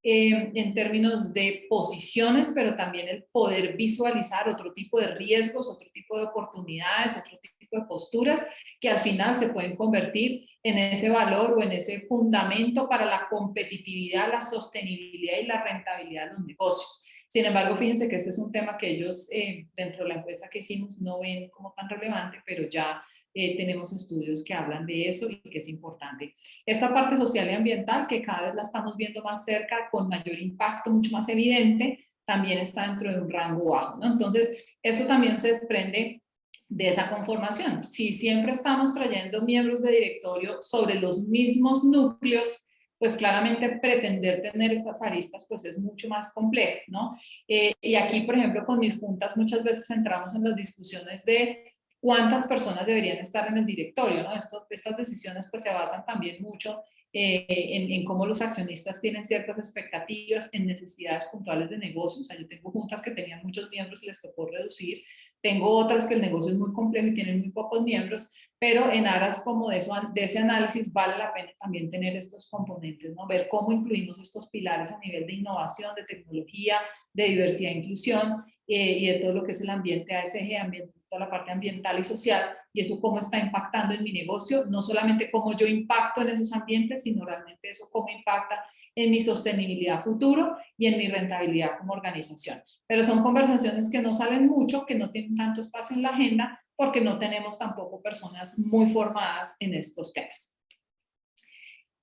en términos de posiciones, pero también el poder visualizar otro tipo de riesgos, otro tipo de oportunidades, otro tipo de posturas que al final se pueden convertir en ese valor o en ese fundamento para la competitividad, la sostenibilidad y la rentabilidad de los negocios. Sin embargo, fíjense que este es un tema que ellos dentro de la encuesta que hicimos no ven como tan relevante, pero ya tenemos estudios que hablan de eso y que es importante. Esta parte social y ambiental, que cada vez la estamos viendo más cerca, con mayor impacto, mucho más evidente, también está dentro de un rango bajo, ¿no? Entonces, esto también se desprende de esa conformación. Si siempre estamos trayendo miembros de directorio sobre los mismos núcleos, pues claramente pretender tener estas aristas pues es mucho más complejo, ¿no? Y aquí, por ejemplo, con mis juntas muchas veces entramos en las discusiones de cuántas personas deberían estar en el directorio, ¿no? Estas decisiones pues se basan también mucho en cómo los accionistas tienen ciertas expectativas en necesidades puntuales de negocio. O sea, yo tengo juntas que tenían muchos miembros y les tocó reducir, tengo otras que el negocio es muy complejo y tienen muy pocos miembros, pero en aras como de ese análisis vale la pena también tener estos componentes, ¿no? Ver cómo incluimos estos pilares a nivel de innovación, de tecnología, de diversidad e inclusión, y de todo lo que es el ambiente ASG, toda la parte ambiental y social, y eso cómo está impactando en mi negocio, no solamente cómo yo impacto en esos ambientes, sino realmente eso cómo impacta en mi sostenibilidad futuro y en mi rentabilidad como organización. Pero son conversaciones que no salen mucho, que no tienen tanto espacio en la agenda, porque no tenemos tampoco personas muy formadas en estos temas.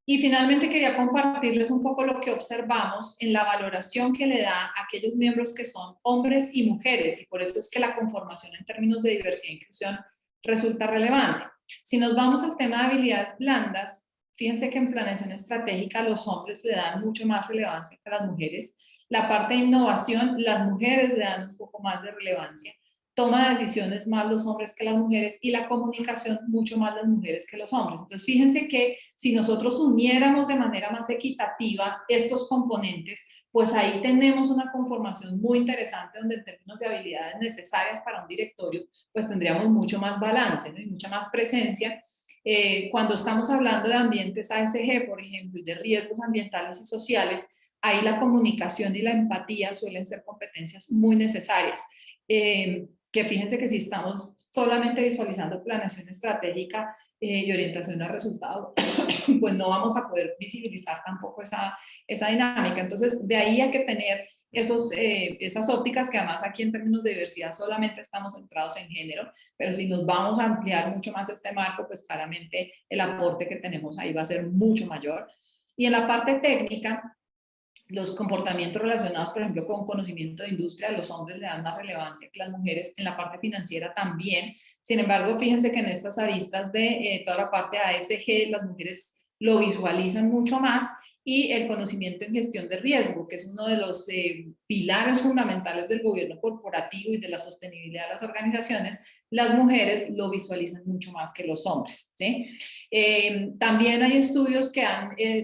Y finalmente quería compartirles un poco lo que observamos en la valoración que le da a aquellos miembros que son hombres y mujeres, y por eso es que la conformación en términos de diversidad e inclusión resulta relevante. Si nos vamos al tema de habilidades blandas, fíjense que en planeación estratégica los hombres le dan mucho más relevancia que las mujeres. La parte de innovación, las mujeres le dan un poco más de relevancia. Toma de decisiones más los hombres que las mujeres, y la comunicación mucho más las mujeres que los hombres. Entonces, fíjense que si nosotros uniéramos de manera más equitativa estos componentes, pues ahí tenemos una conformación muy interesante donde en términos de habilidades necesarias para un directorio, pues tendríamos mucho más balance, ¿no? Y mucha más presencia. Cuando estamos hablando de ambientes ASG, por ejemplo, y de riesgos ambientales y sociales, ahí la comunicación y la empatía suelen ser competencias muy necesarias. Que fíjense que si estamos solamente visualizando planeación estratégica y orientación al resultado, pues no vamos a poder visibilizar tampoco esa dinámica. Entonces, de ahí hay que tener esas ópticas, que además aquí en términos de diversidad solamente estamos centrados en género, pero si nos vamos a ampliar mucho más este marco, pues claramente el aporte que tenemos ahí va a ser mucho mayor. Y en la parte técnica, los comportamientos relacionados, por ejemplo, con conocimiento de industria, los hombres le dan más relevancia que las mujeres, en la parte financiera también. Sin embargo, fíjense que en estas aristas de toda la parte de ASG, las mujeres lo visualizan mucho más, y el conocimiento en gestión de riesgo, que es uno de los pilares fundamentales del gobierno corporativo y de la sostenibilidad de las organizaciones, las mujeres lo visualizan mucho más que los hombres, ¿sí? También hay estudios que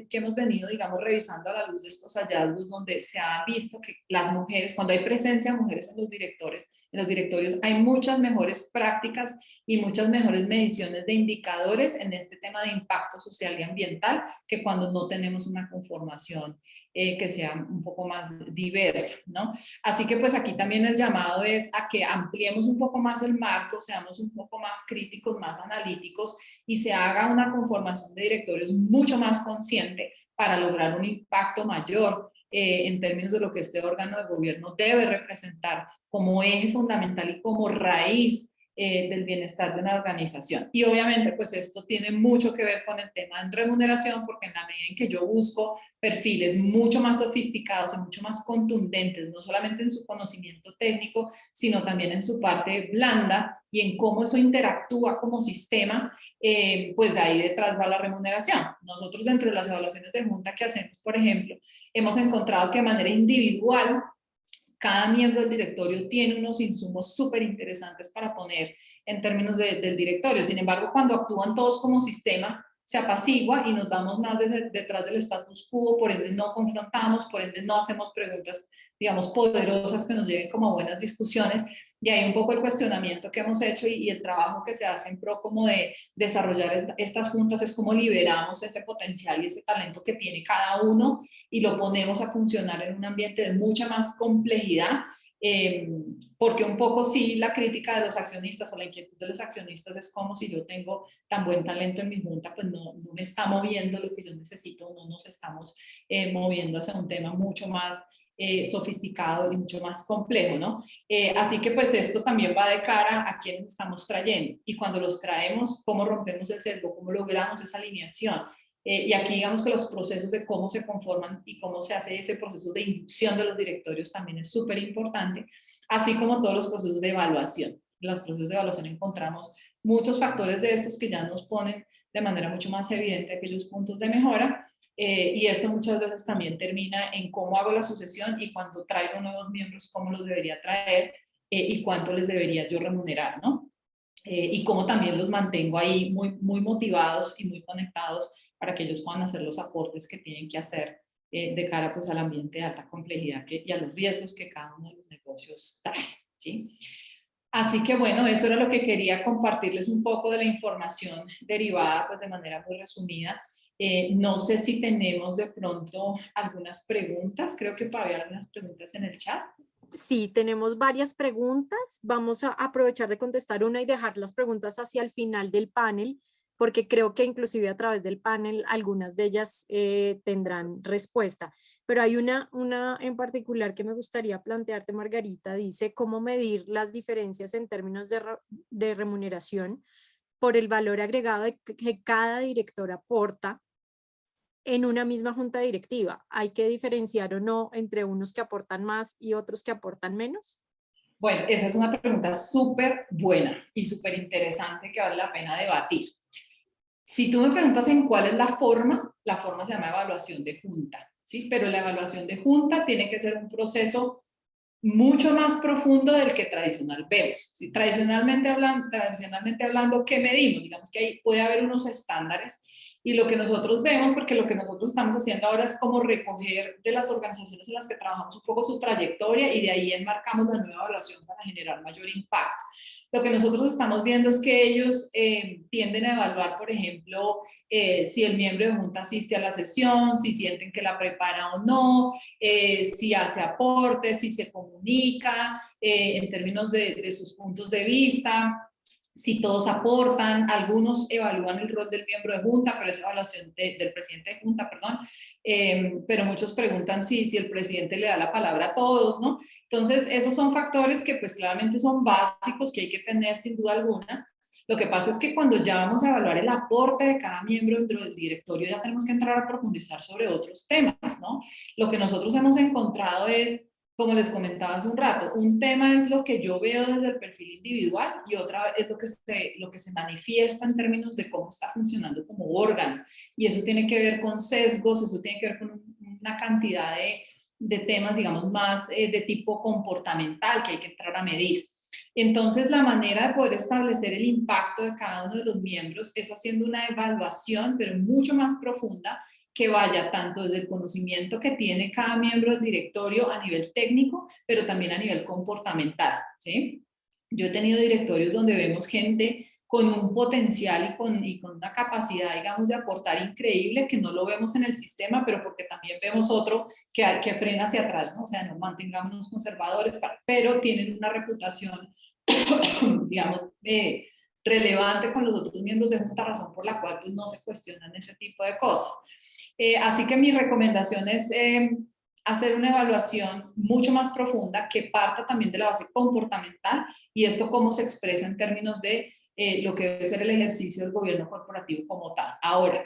hemos venido, digamos, revisando a la luz de estos hallazgos, donde se ha visto que las mujeres, cuando hay presencia de mujeres en los directorios, hay muchas mejores prácticas y muchas mejores mediciones de indicadores en este tema de impacto social y ambiental, que cuando no tenemos una conformación que sea un poco más diversa, ¿no? Así que pues aquí también el llamado es a que ampliemos un poco más el marco, seamos un poco más críticos, más analíticos, y se haga una conformación de directorios mucho más consciente para lograr un impacto mayor en términos de lo que este órgano de gobierno debe representar como eje fundamental y como raíz del bienestar de una organización. Y obviamente pues esto tiene mucho que ver con el tema de remuneración, porque en la medida en que yo busco perfiles mucho más sofisticados y mucho más contundentes, no solamente en su conocimiento técnico, sino también en su parte blanda y en cómo eso interactúa como sistema, pues de ahí detrás va la remuneración. Nosotros dentro de las evaluaciones de junta que hacemos, por ejemplo, hemos encontrado que de manera individual cada miembro del directorio tiene unos insumos súper interesantes para poner en términos del directorio. Sin embargo, cuando actúan todos como sistema, se apacigua y nos vamos más detrás del status quo, por ende no confrontamos, por ende no hacemos preguntas, digamos, poderosas que nos lleven como a buenas discusiones. Y ahí un poco el cuestionamiento que hemos hecho y el trabajo que se hace en pro como de desarrollar estas juntas es cómo liberamos ese potencial y ese talento que tiene cada uno y lo ponemos a funcionar en un ambiente de mucha más complejidad, porque un poco sí la crítica de los accionistas o la inquietud de los accionistas es como si yo tengo tan buen talento en mi junta, pues no me está moviendo lo que yo necesito, no nos estamos moviendo hacia un tema mucho más sofisticado y mucho más complejo, ¿no? Así que pues esto también va de cara a quienes estamos trayendo y cuando los traemos, cómo rompemos el sesgo, cómo logramos esa alineación. Y aquí digamos que los procesos de cómo se conforman y cómo se hace ese proceso de inducción de los directorios también es súper importante, así como todos los procesos de evaluación. En los procesos de evaluación encontramos muchos factores de estos que ya nos ponen de manera mucho más evidente aquellos puntos de mejora, y esto muchas veces también termina en cómo hago la sucesión y cuando traigo nuevos miembros, cómo los debería traer y cuánto les debería yo remunerar, ¿no? Y cómo también los mantengo ahí muy motivados y muy conectados para que ellos puedan hacer los aportes que tienen que hacer de cara pues al ambiente de alta complejidad y a los riesgos que cada uno de los negocios trae, ¿sí? Así que bueno, eso era lo que quería compartirles un poco de la información derivada pues de manera muy resumida. No sé si tenemos de pronto algunas preguntas, creo que para ver algunas preguntas en el chat. Sí, tenemos varias preguntas. Vamos a aprovechar de contestar una y dejar las preguntas hacia el final del panel, porque creo que inclusive a través del panel algunas de ellas tendrán respuesta. Pero hay una en particular que me gustaría plantearte, Margarita. Dice, ¿cómo medir las diferencias en términos de remuneración por el valor agregado que cada director aporta en una misma junta directiva? ¿Hay que diferenciar o no entre unos que aportan más y otros que aportan menos? Bueno, esa es una pregunta súper buena y súper interesante que vale la pena debatir. Si tú me preguntas en cuál es la forma se llama evaluación de junta, ¿sí? Pero la evaluación de junta tiene que ser un proceso mucho más profundo del que tradicional vemos, ¿sí? Tradicionalmente hablando, ¿qué medimos? Digamos que ahí puede haber unos estándares y lo que nosotros vemos, porque lo que nosotros estamos haciendo ahora es como recoger de las organizaciones en las que trabajamos un poco su trayectoria y de ahí enmarcamos la nueva evaluación para generar mayor impacto. Lo que nosotros estamos viendo es que ellos tienden a evaluar, por ejemplo, si el miembro de junta asiste a la sesión, si sienten que la prepara o no, si hace aportes, si se comunica en términos de sus puntos de vista, si todos aportan. Algunos evalúan el rol del miembro de junta, pero es evaluación del presidente de junta, perdón, pero muchos preguntan si el presidente le da la palabra a todos, ¿no? Entonces, esos son factores que pues claramente son básicos que hay que tener sin duda alguna. Lo que pasa es que cuando ya vamos a evaluar el aporte de cada miembro dentro del directorio, ya tenemos que entrar a profundizar sobre otros temas, ¿no? Lo que nosotros hemos encontrado es, como les comentaba hace un rato, un tema es lo que yo veo desde el perfil individual y otra es lo que se manifiesta en términos de cómo está funcionando como órgano. Y eso tiene que ver con sesgos, eso tiene que ver con una cantidad de temas, digamos, más de tipo comportamental que hay que entrar a medir. Entonces, la manera de poder establecer el impacto de cada uno de los miembros es haciendo una evaluación, pero mucho más profunda, que vaya tanto desde el conocimiento que tiene cada miembro del directorio a nivel técnico, pero también a nivel comportamental, ¿sí? Yo he tenido directorios donde vemos gente con un potencial y con una capacidad, digamos, de aportar increíble, que no lo vemos en el sistema, pero porque también vemos otro que frena hacia atrás, ¿no? O sea, no mantengámonos conservadores, pero tienen una reputación, digamos, relevante con los otros miembros de junta, razón por la cual pues, no se cuestionan ese tipo de cosas. Así que mi recomendación es hacer una evaluación mucho más profunda que parta también de la base comportamental y esto cómo se expresa en términos de lo que debe ser el ejercicio del gobierno corporativo como tal. Ahora,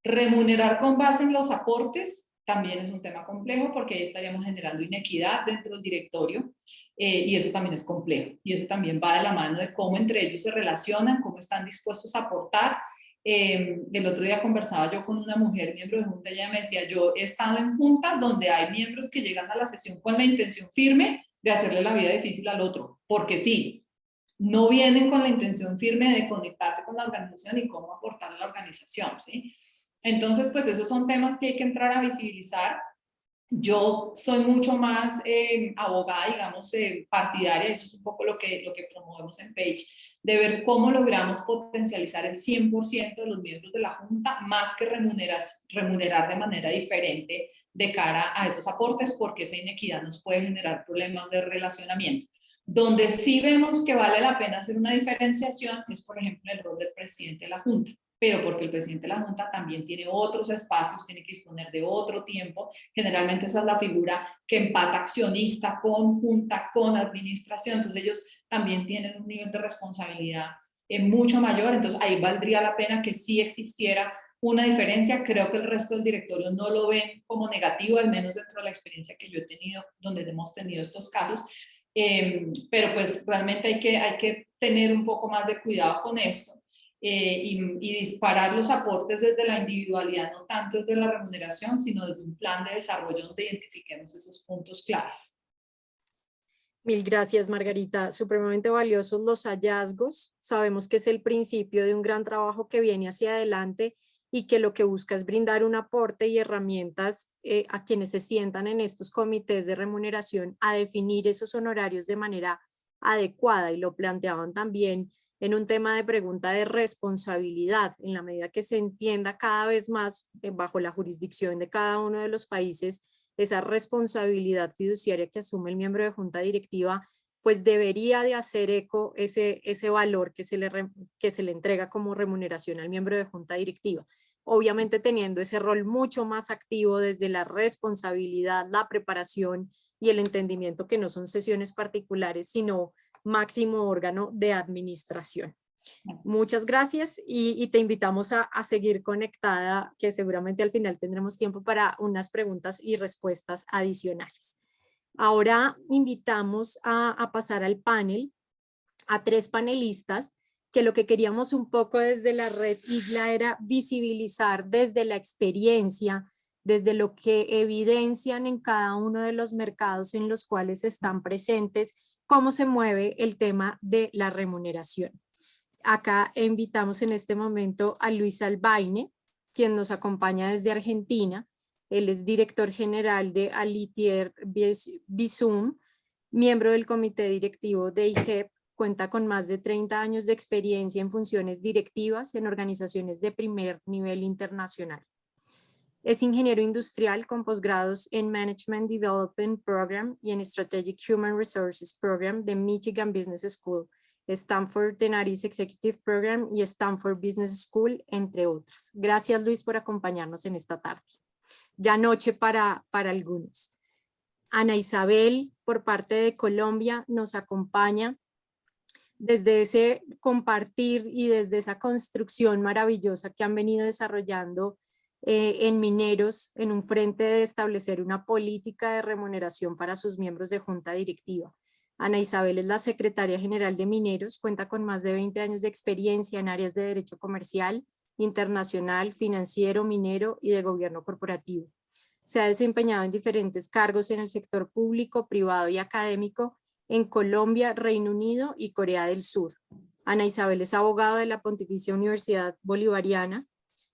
remunerar con base en los aportes también es un tema complejo porque ahí estaríamos generando inequidad dentro del directorio y eso también es complejo y eso también va de la mano de cómo entre ellos se relacionan, cómo están dispuestos a aportar. El otro día conversaba yo con una mujer, miembro de junta, y ella me decía, yo he estado en juntas donde hay miembros que llegan a la sesión con la intención firme de hacerle la vida difícil al otro, porque sí, no vienen con la intención firme de conectarse con la organización y cómo aportar a la organización, ¿sí? Entonces, pues esos son temas que hay que entrar a visibilizar. Yo soy mucho más abogada, digamos, partidaria, eso es un poco lo que promovemos en Page, de ver cómo logramos potencializar el 100% de los miembros de la Junta, más que remunerar de manera diferente de cara a esos aportes, porque esa inequidad nos puede generar problemas de relacionamiento. Donde sí vemos que vale la pena hacer una diferenciación es, por ejemplo, el rol del presidente de la Junta, pero porque el presidente de la Junta también tiene otros espacios, tiene que disponer de otro tiempo. Generalmente esa es la figura que empata accionista con Junta, con administración, entonces ellos también tienen un nivel de responsabilidad mucho mayor, entonces ahí valdría la pena que sí existiera una diferencia. Creo que el resto del directorio no lo ven como negativo, al menos dentro de la experiencia que yo he tenido, donde hemos tenido estos casos. Pero pues realmente hay que tener un poco más de cuidado con esto y disparar los aportes desde la individualidad, no tanto desde la remuneración, sino desde un plan de desarrollo donde identifiquemos esos puntos claves. Mil gracias, Margarita. Supremamente valiosos los hallazgos. Sabemos que es el principio de un gran trabajo que viene hacia adelante y que lo que busca es brindar un aporte y herramientas a quienes se sientan en estos comités de remuneración a definir esos honorarios de manera adecuada, y lo planteaban también en un tema de pregunta de responsabilidad, en la medida que se entienda cada vez más bajo la jurisdicción de cada uno de los países esa responsabilidad fiduciaria que asume el miembro de junta directiva, pues debería de hacer eco ese valor que se le entrega como remuneración al miembro de junta directiva. Obviamente teniendo ese rol mucho más activo desde la responsabilidad, la preparación y el entendimiento que no son sesiones particulares, sino máximo órgano de administración. Muchas gracias y te invitamos a seguir conectada, que seguramente al final tendremos tiempo para unas preguntas y respuestas adicionales. Ahora invitamos a pasar al panel a 3 panelistas que lo que queríamos un poco desde la red IGLA era visibilizar desde la experiencia, desde lo que evidencian en cada uno de los mercados en los cuales están presentes, cómo se mueve el tema de la remuneración. Acá invitamos en este momento a Luis Albaine, quien nos acompaña desde Argentina. Él es director general de Alitier Bizum, miembro del comité directivo de IGEP, cuenta con más de 30 años de experiencia en funciones directivas en organizaciones de primer nivel internacional. Es ingeniero industrial con posgrados en Management Development Program y en Strategic Human Resources Program de Michigan Business School, Stanford Tenaris Executive Program y Stanford Business School, entre otras. Gracias, Luis, por acompañarnos en esta tarde. Ya noche para algunos. Ana Isabel, por parte de Colombia, nos acompaña desde ese compartir y desde esa construcción maravillosa que han venido desarrollando en Mineros, en un frente de establecer una política de remuneración para sus miembros de junta directiva. Ana Isabel es la secretaria general de Mineros, cuenta con más de 20 años de experiencia en áreas de derecho comercial, internacional, financiero, minero y de gobierno corporativo. Se ha desempeñado en diferentes cargos en el sector público, privado y académico en Colombia, Reino Unido y Corea del Sur. Ana Isabel es abogada de la Pontificia Universidad Bolivariana,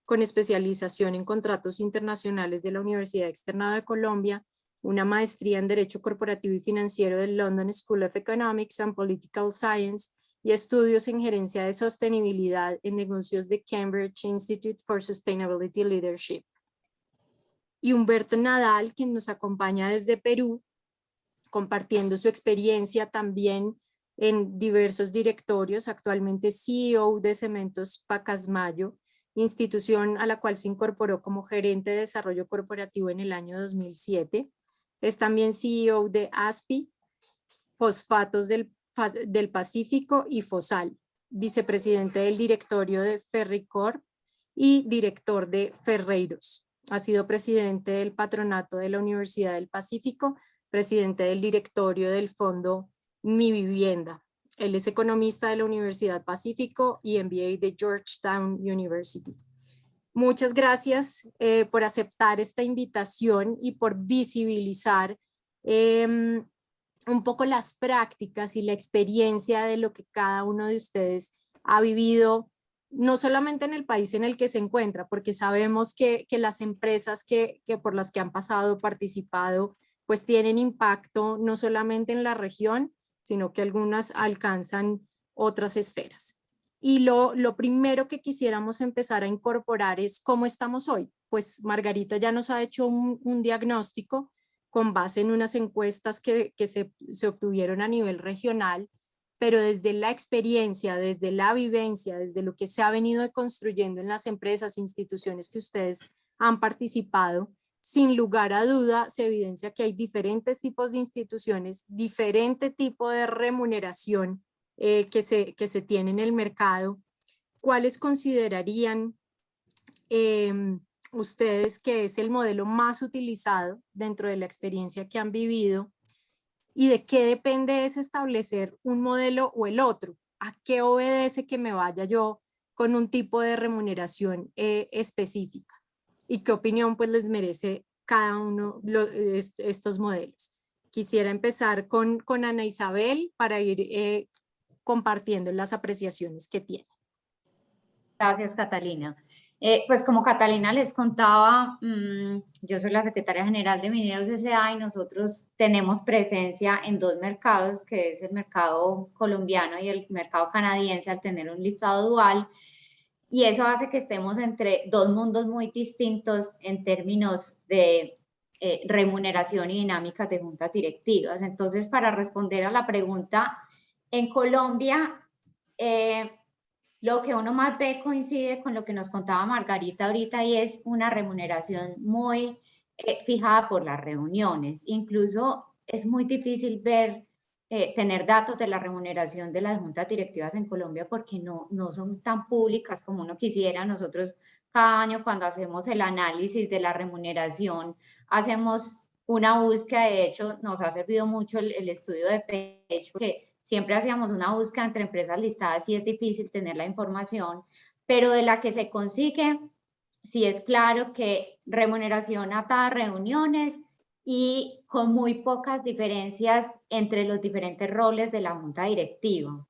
con especialización en contratos internacionales de la Universidad Externado de Colombia, una maestría en Derecho Corporativo y Financiero del London School of Economics and Political Science y estudios en Gerencia de Sostenibilidad en Negocios de Cambridge Institute for Sustainability Leadership. Y Humberto Nadal, quien nos acompaña desde Perú, compartiendo su experiencia también en diversos directorios, actualmente CEO de Cementos Pacasmayo, institución a la cual se incorporó como gerente de desarrollo corporativo en el año 2007. Es también CEO de ASPI, Fosfatos del Pacífico y Fosal, vicepresidente del directorio de Ferricorp y director de Ferreiros. Ha sido presidente del patronato de la Universidad del Pacífico, presidente del directorio del fondo Mi Vivienda. Él es economista de la Universidad Pacífico y MBA de Georgetown University. Muchas gracias por aceptar esta invitación y por visibilizar un poco las prácticas y la experiencia de lo que cada uno de ustedes ha vivido, no solamente en el país en el que se encuentra, porque sabemos que las empresas que por las que han pasado, participado, pues tienen impacto no solamente en la región, sino que algunas alcanzan otras esferas. Y lo primero que quisiéramos empezar a incorporar es cómo estamos hoy. Pues Margarita ya nos ha hecho un diagnóstico con base en unas encuestas que se obtuvieron a nivel regional, pero desde la experiencia, desde la vivencia, desde lo que se ha venido construyendo en las empresas, instituciones que ustedes han participado, sin lugar a duda se evidencia que hay diferentes tipos de instituciones, diferente tipo de remuneración que se tiene en el mercado. ¿Cuáles considerarían ustedes que es el modelo más utilizado dentro de la experiencia que han vivido? ¿Y de qué depende es establecer un modelo o el otro? ¿A qué obedece que me vaya yo con un tipo de remuneración específica? ¿Y qué opinión pues les merece cada uno estos modelos? Quisiera empezar con Ana Isabel para ir compartiendo las apreciaciones que tiene. Gracias, Catalina. Pues como Catalina les contaba, yo soy la secretaria general de Mineros S.A. y nosotros tenemos presencia en dos mercados, que es el mercado colombiano y el mercado canadiense, al tener un listado dual, y eso hace que estemos entre dos mundos muy distintos en términos de remuneración y dinámicas de juntas directivas. Entonces, para responder a la pregunta, en Colombia, lo que uno más ve coincide con lo que nos contaba Margarita ahorita, y es una remuneración muy fijada por las reuniones. Incluso es muy difícil ver, tener datos de la remuneración de las juntas directivas en Colombia porque no son tan públicas como uno quisiera. Nosotros cada año, cuando hacemos el análisis de la remuneración, hacemos una búsqueda. De hecho, nos ha servido mucho el estudio de Page, porque siempre hacíamos una búsqueda entre empresas listadas y es difícil tener la información, pero de la que se consigue, sí es claro que remuneración atada a reuniones y con muy pocas diferencias entre los diferentes roles de la junta directiva.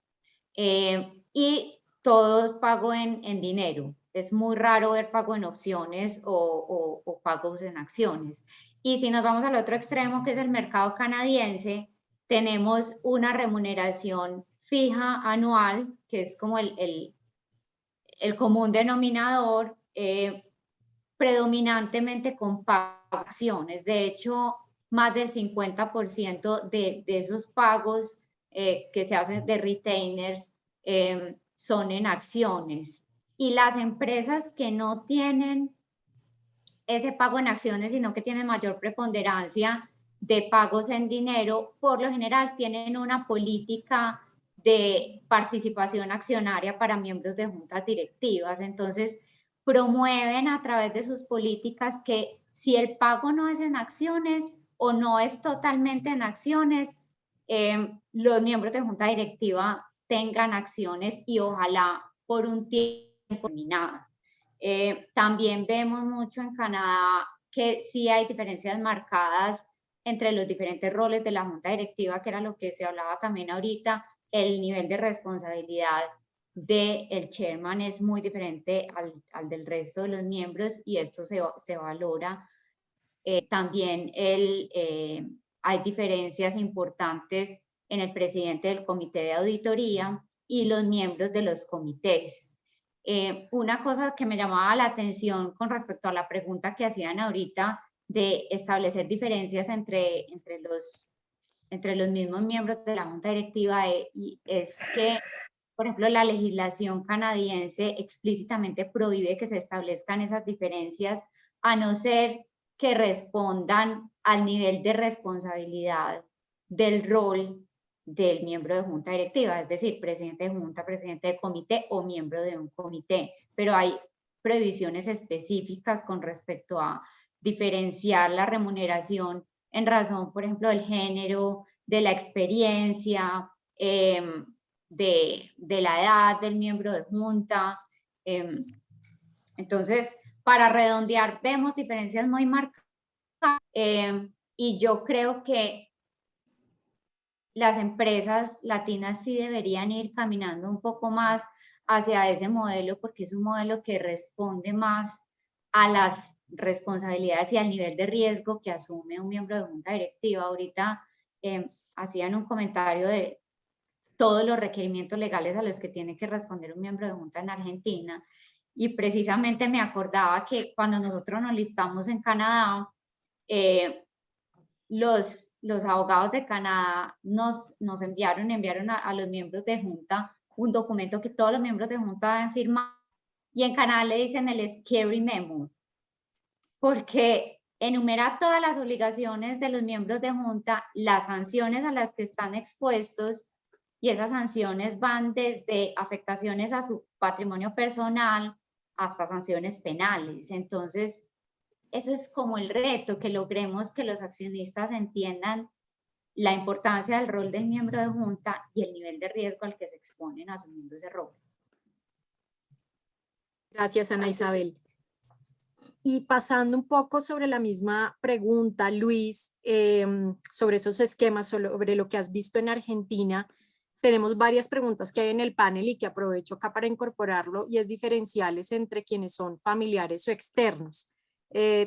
Y todo pago en dinero. Es muy raro ver pago en opciones o pagos en acciones. Y si nos vamos al otro extremo, que es el mercado canadiense, tenemos una remuneración fija anual, que es como el común denominador, predominantemente con acciones. De hecho, más del 50% de esos pagos que se hacen de retainers son en acciones. Y las empresas que no tienen ese pago en acciones, sino que tienen mayor preponderancia de pagos en dinero, por lo general tienen una política de participación accionaria para miembros de juntas directivas. Entonces, promueven a través de sus políticas que si el pago no es en acciones o no es totalmente en acciones, los miembros de junta directiva tengan acciones y ojalá por un tiempo determinado. También vemos mucho en Canadá que sí hay diferencias marcadas entre los diferentes roles de la junta directiva, que era lo que se hablaba también ahorita. El nivel de responsabilidad del chairman es muy diferente al del resto de los miembros y esto se valora. También hay diferencias importantes en el presidente del comité de auditoría y los miembros de los comités. Una cosa que me llamaba la atención con respecto a la pregunta que hacían ahorita de establecer diferencias entre los mismos miembros de la junta directiva es que, por ejemplo, la legislación canadiense explícitamente prohíbe que se establezcan esas diferencias a no ser que respondan al nivel de responsabilidad del rol del miembro de junta directiva, es decir, presidente de junta, presidente de comité o miembro de un comité. Pero hay prohibiciones específicas con respecto a diferenciar la remuneración en razón, por ejemplo, del género, de la experiencia, de la edad del miembro de junta. Entonces, para redondear, vemos diferencias muy marcadas y yo creo que las empresas latinas sí deberían ir caminando un poco más hacia ese modelo, porque es un modelo que responde más a las responsabilidades y al nivel de riesgo que asume un miembro de junta directiva. Ahorita hacían un comentario de todos los requerimientos legales a los que tiene que responder un miembro de junta en Argentina, y precisamente me acordaba que cuando nosotros nos listamos en Canadá, los abogados de Canadá nos enviaron a los miembros de junta un documento que todos los miembros de junta deben firmar, y en Canadá le dicen el scary memo, porque enumera todas las obligaciones de los miembros de junta, las sanciones a las que están expuestos, y esas sanciones van desde afectaciones a su patrimonio personal hasta sanciones penales. Entonces, eso es como el reto, que logremos que los accionistas entiendan la importancia del rol del miembro de junta y el nivel de riesgo al que se exponen asumiendo ese rol. Gracias, Ana Isabel. Y pasando un poco sobre la misma pregunta, Luis, sobre esos esquemas, sobre lo que has visto en Argentina, tenemos varias preguntas que hay en el panel y que aprovecho acá para incorporarlo, y es diferenciales entre quienes son familiares o externos.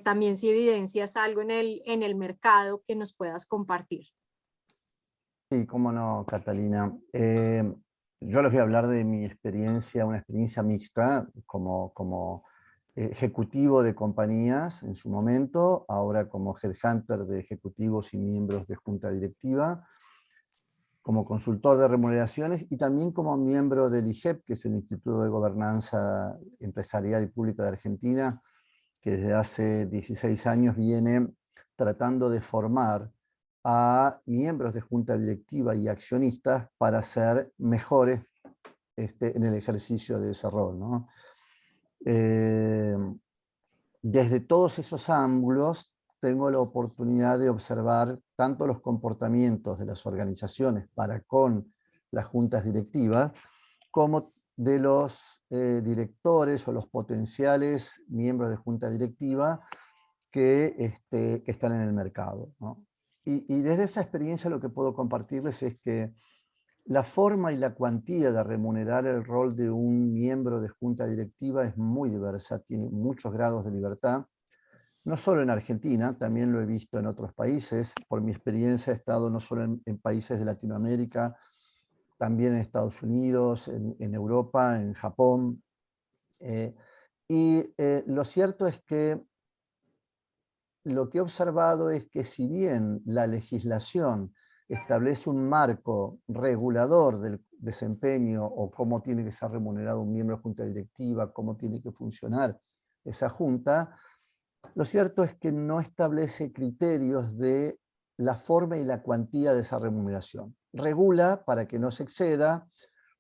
También si evidencias algo en el mercado que nos puedas compartir. Sí, cómo no, Catalina. Yo les voy a hablar de mi experiencia, una experiencia mixta como ejecutivo de compañías en su momento, ahora como headhunter de ejecutivos y miembros de junta directiva, como consultor de remuneraciones y también como miembro del IGEP, que es el Instituto de Gobernanza Empresarial y Pública de Argentina, que desde hace 16 años viene tratando de formar a miembros de junta directiva y accionistas para ser mejores en el ejercicio de ese rol, ¿no? Desde todos esos ángulos tengo la oportunidad de observar tanto los comportamientos de las organizaciones para con las juntas directivas, como de los directores o los potenciales miembros de junta directiva que están en el mercado, ¿no? Y desde esa experiencia lo que puedo compartirles es que la forma y la cuantía de remunerar el rol de un miembro de junta directiva es muy diversa, tiene muchos grados de libertad, no solo en Argentina, también lo he visto en otros países. Por mi experiencia he estado no solo en países de Latinoamérica, también en Estados Unidos, en Europa, en Japón. Lo cierto es que lo que he observado es que si bien la legislación establece un marco regulador del desempeño o cómo tiene que ser remunerado un miembro de junta directiva, cómo tiene que funcionar esa junta, lo cierto es que no establece criterios de la forma y la cuantía de esa remuneración. Regula para que no se exceda,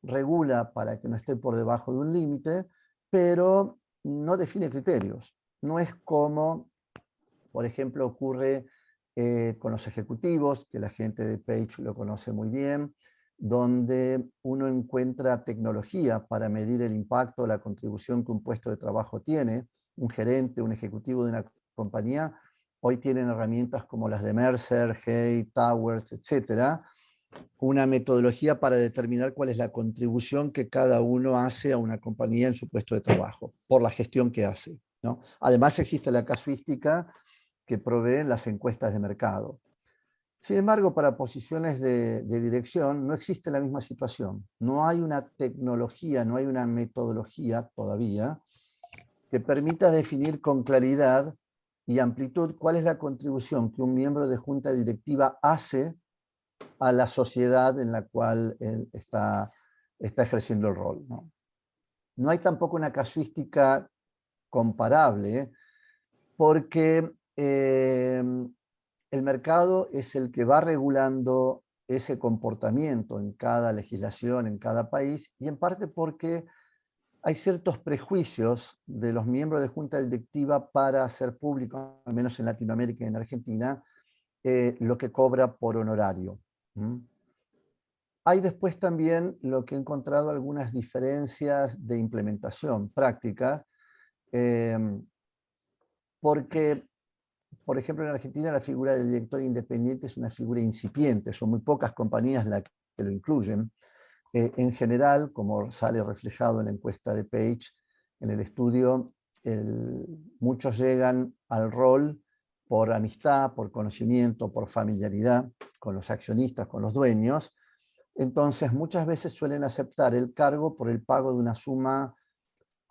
regula para que no esté por debajo de un límite, pero no define criterios. No es como, por ejemplo, ocurre con los ejecutivos, que la gente de Page lo conoce muy bien, donde uno encuentra tecnología para medir el impacto o la contribución que un puesto de trabajo tiene. Un gerente, un ejecutivo de una compañía, hoy tienen herramientas como las de Mercer, Hay, Towers, etc. Una metodología para determinar cuál es la contribución que cada uno hace a una compañía en su puesto de trabajo, por la gestión que hace, ¿no? Además existe la casuística que proveen las encuestas de mercado. Sin embargo, para posiciones de dirección no existe la misma situación. No hay una tecnología, no hay una metodología todavía que permita definir con claridad y amplitud cuál es la contribución que un miembro de junta directiva hace a la sociedad en la cual él está ejerciendo el rol, ¿no? No hay tampoco una casuística comparable, porque el mercado es el que va regulando ese comportamiento en cada legislación, en cada país, y en parte porque hay ciertos prejuicios de los miembros de junta directiva para hacer público, al menos en Latinoamérica y en Argentina, lo que cobra por honorario. Hay después también lo que he encontrado algunas diferencias de implementación prácticas, porque por ejemplo, en Argentina la figura del director independiente es una figura incipiente, son muy pocas compañías las que lo incluyen. En general, como sale reflejado en la encuesta de Page, en el estudio, muchos llegan al rol por amistad, por conocimiento, por familiaridad con los accionistas, con los dueños. Entonces, muchas veces suelen aceptar el cargo por el pago de una suma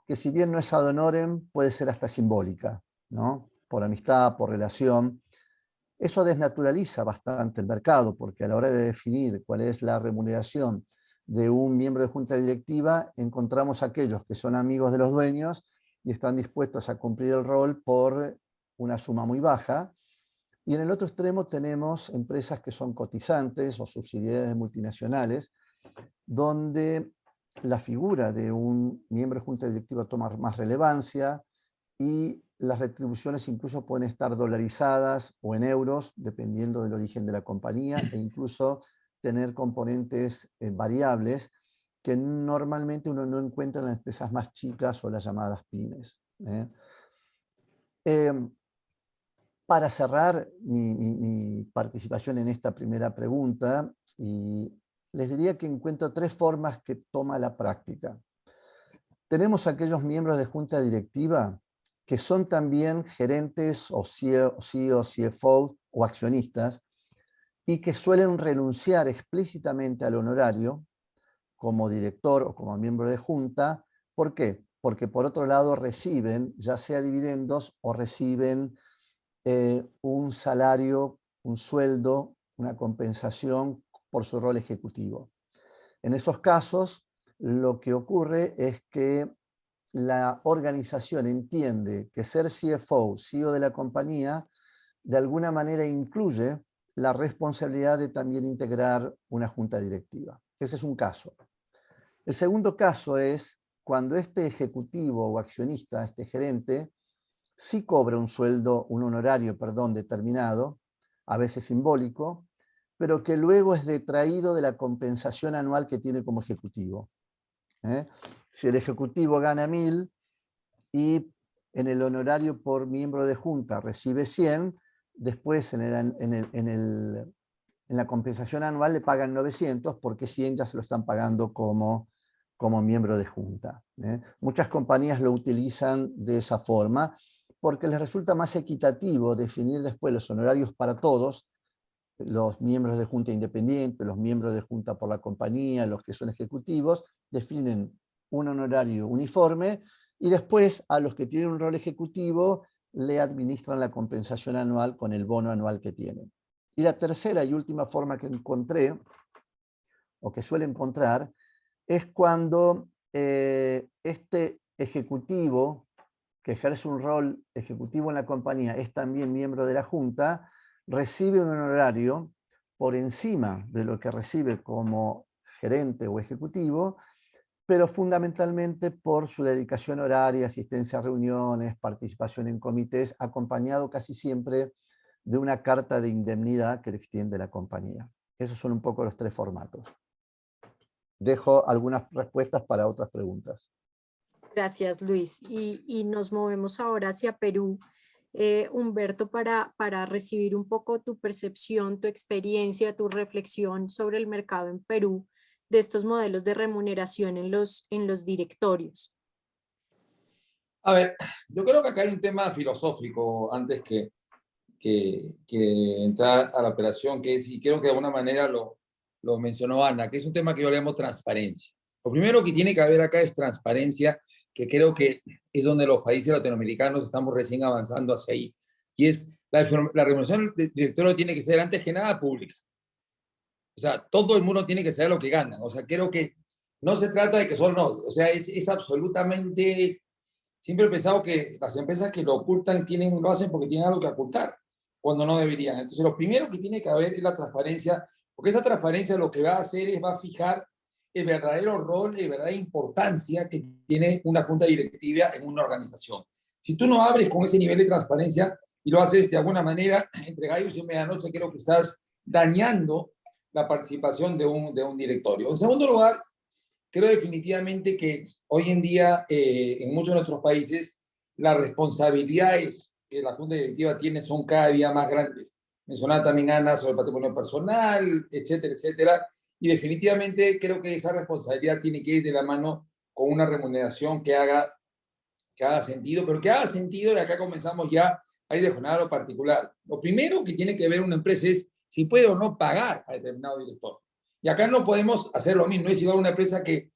que, si bien no es ad honorem, puede ser hasta simbólica, ¿no? Por amistad, por relación. Eso desnaturaliza bastante el mercado, porque a la hora de definir cuál es la remuneración de un miembro de junta directiva, encontramos aquellos que son amigos de los dueños y están dispuestos a cumplir el rol por una suma muy baja. Y en el otro extremo tenemos empresas que son cotizantes o subsidiarias multinacionales, donde la figura de un miembro de junta directiva toma más relevancia y las retribuciones incluso pueden estar dolarizadas o en euros, dependiendo del origen de la compañía, e incluso tener componentes variables que normalmente uno no encuentra en las empresas más chicas o las llamadas pymes. Para cerrar mi participación en esta primera pregunta, les diría que encuentro 3 formas que toma la práctica. Tenemos aquellos miembros de junta directiva que son también gerentes o CEO, CFO o accionistas, y que suelen renunciar explícitamente al honorario como director o como miembro de junta. ¿Por qué? Porque por otro lado reciben, ya sea dividendos o reciben un salario, un sueldo, una compensación por su rol ejecutivo. En esos casos, lo que ocurre es que la organización entiende que ser CFO, CEO de la compañía, de alguna manera incluye la responsabilidad de también integrar una junta directiva. Ese es un caso. El segundo caso es cuando este ejecutivo o accionista, este gerente, sí cobra un sueldo, un honorario, perdón, determinado, a veces simbólico, pero que luego es detraído de la compensación anual que tiene como ejecutivo. Si el ejecutivo gana 1000 y en el honorario por miembro de junta recibe 100, después en la compensación anual le pagan 900 porque 100 ya se lo están pagando como miembro de junta. Muchas compañías lo utilizan de esa forma porque les resulta más equitativo definir después los honorarios para todos, los miembros de junta independiente, los miembros de junta por la compañía, los que son ejecutivos, definen un honorario uniforme y después a los que tienen un rol ejecutivo le administran la compensación anual con el bono anual que tienen. Y la tercera y última forma que encontré, o que suele encontrar, es cuando este ejecutivo que ejerce un rol ejecutivo en la compañía es también miembro de la junta, recibe un honorario por encima de lo que recibe como gerente o ejecutivo, pero fundamentalmente por su dedicación horaria, asistencia a reuniones, participación en comités, acompañado casi siempre de una carta de indemnidad que le extiende la compañía. Esos son un poco los 3 formatos. Dejo algunas respuestas para otras preguntas. Gracias, Luis. Y nos movemos ahora hacia Perú. Humberto, para recibir un poco tu percepción, tu experiencia, tu reflexión sobre el mercado en Perú de estos modelos de remuneración en los directorios. A ver, yo creo que acá hay un tema filosófico antes que entrar a la operación, que es, y creo que de alguna manera lo mencionó Ana, que es un tema que yo le llamo transparencia. Lo primero que tiene que haber acá es transparencia, que creo que es donde los países latinoamericanos estamos recién avanzando hacia ahí. Y es la remuneración del directorio tiene que ser antes que nada pública. O sea, todo el mundo tiene que saber lo que gana. O sea, creo que no se trata de que solo no. O sea, es absolutamente... Siempre he pensado que las empresas que lo ocultan lo hacen porque tienen algo que ocultar, cuando no deberían. Entonces, lo primero que tiene que haber es la transparencia, porque esa transparencia lo que va a hacer es, va a fijar el verdadero rol y la verdadera importancia que tiene una junta directiva en una organización. Si tú no abres con ese nivel de transparencia y lo haces de alguna manera, entre gallos y medianoche, creo que estás dañando la participación de un directorio. En segundo lugar, creo definitivamente que hoy en día, en muchos de nuestros países, las responsabilidades que la Junta Directiva tiene son cada día más grandes. Mencionaba también Ana sobre el patrimonio personal, etcétera, etcétera. Y definitivamente creo que esa responsabilidad tiene que ir de la mano con una remuneración que haga sentido, pero que haga sentido, y acá comenzamos ya a ir de jornada a lo particular. Lo primero que tiene que ver una empresa es si puede o no pagar a determinado director. Y acá no podemos hacer lo mismo, no es igual una empresa que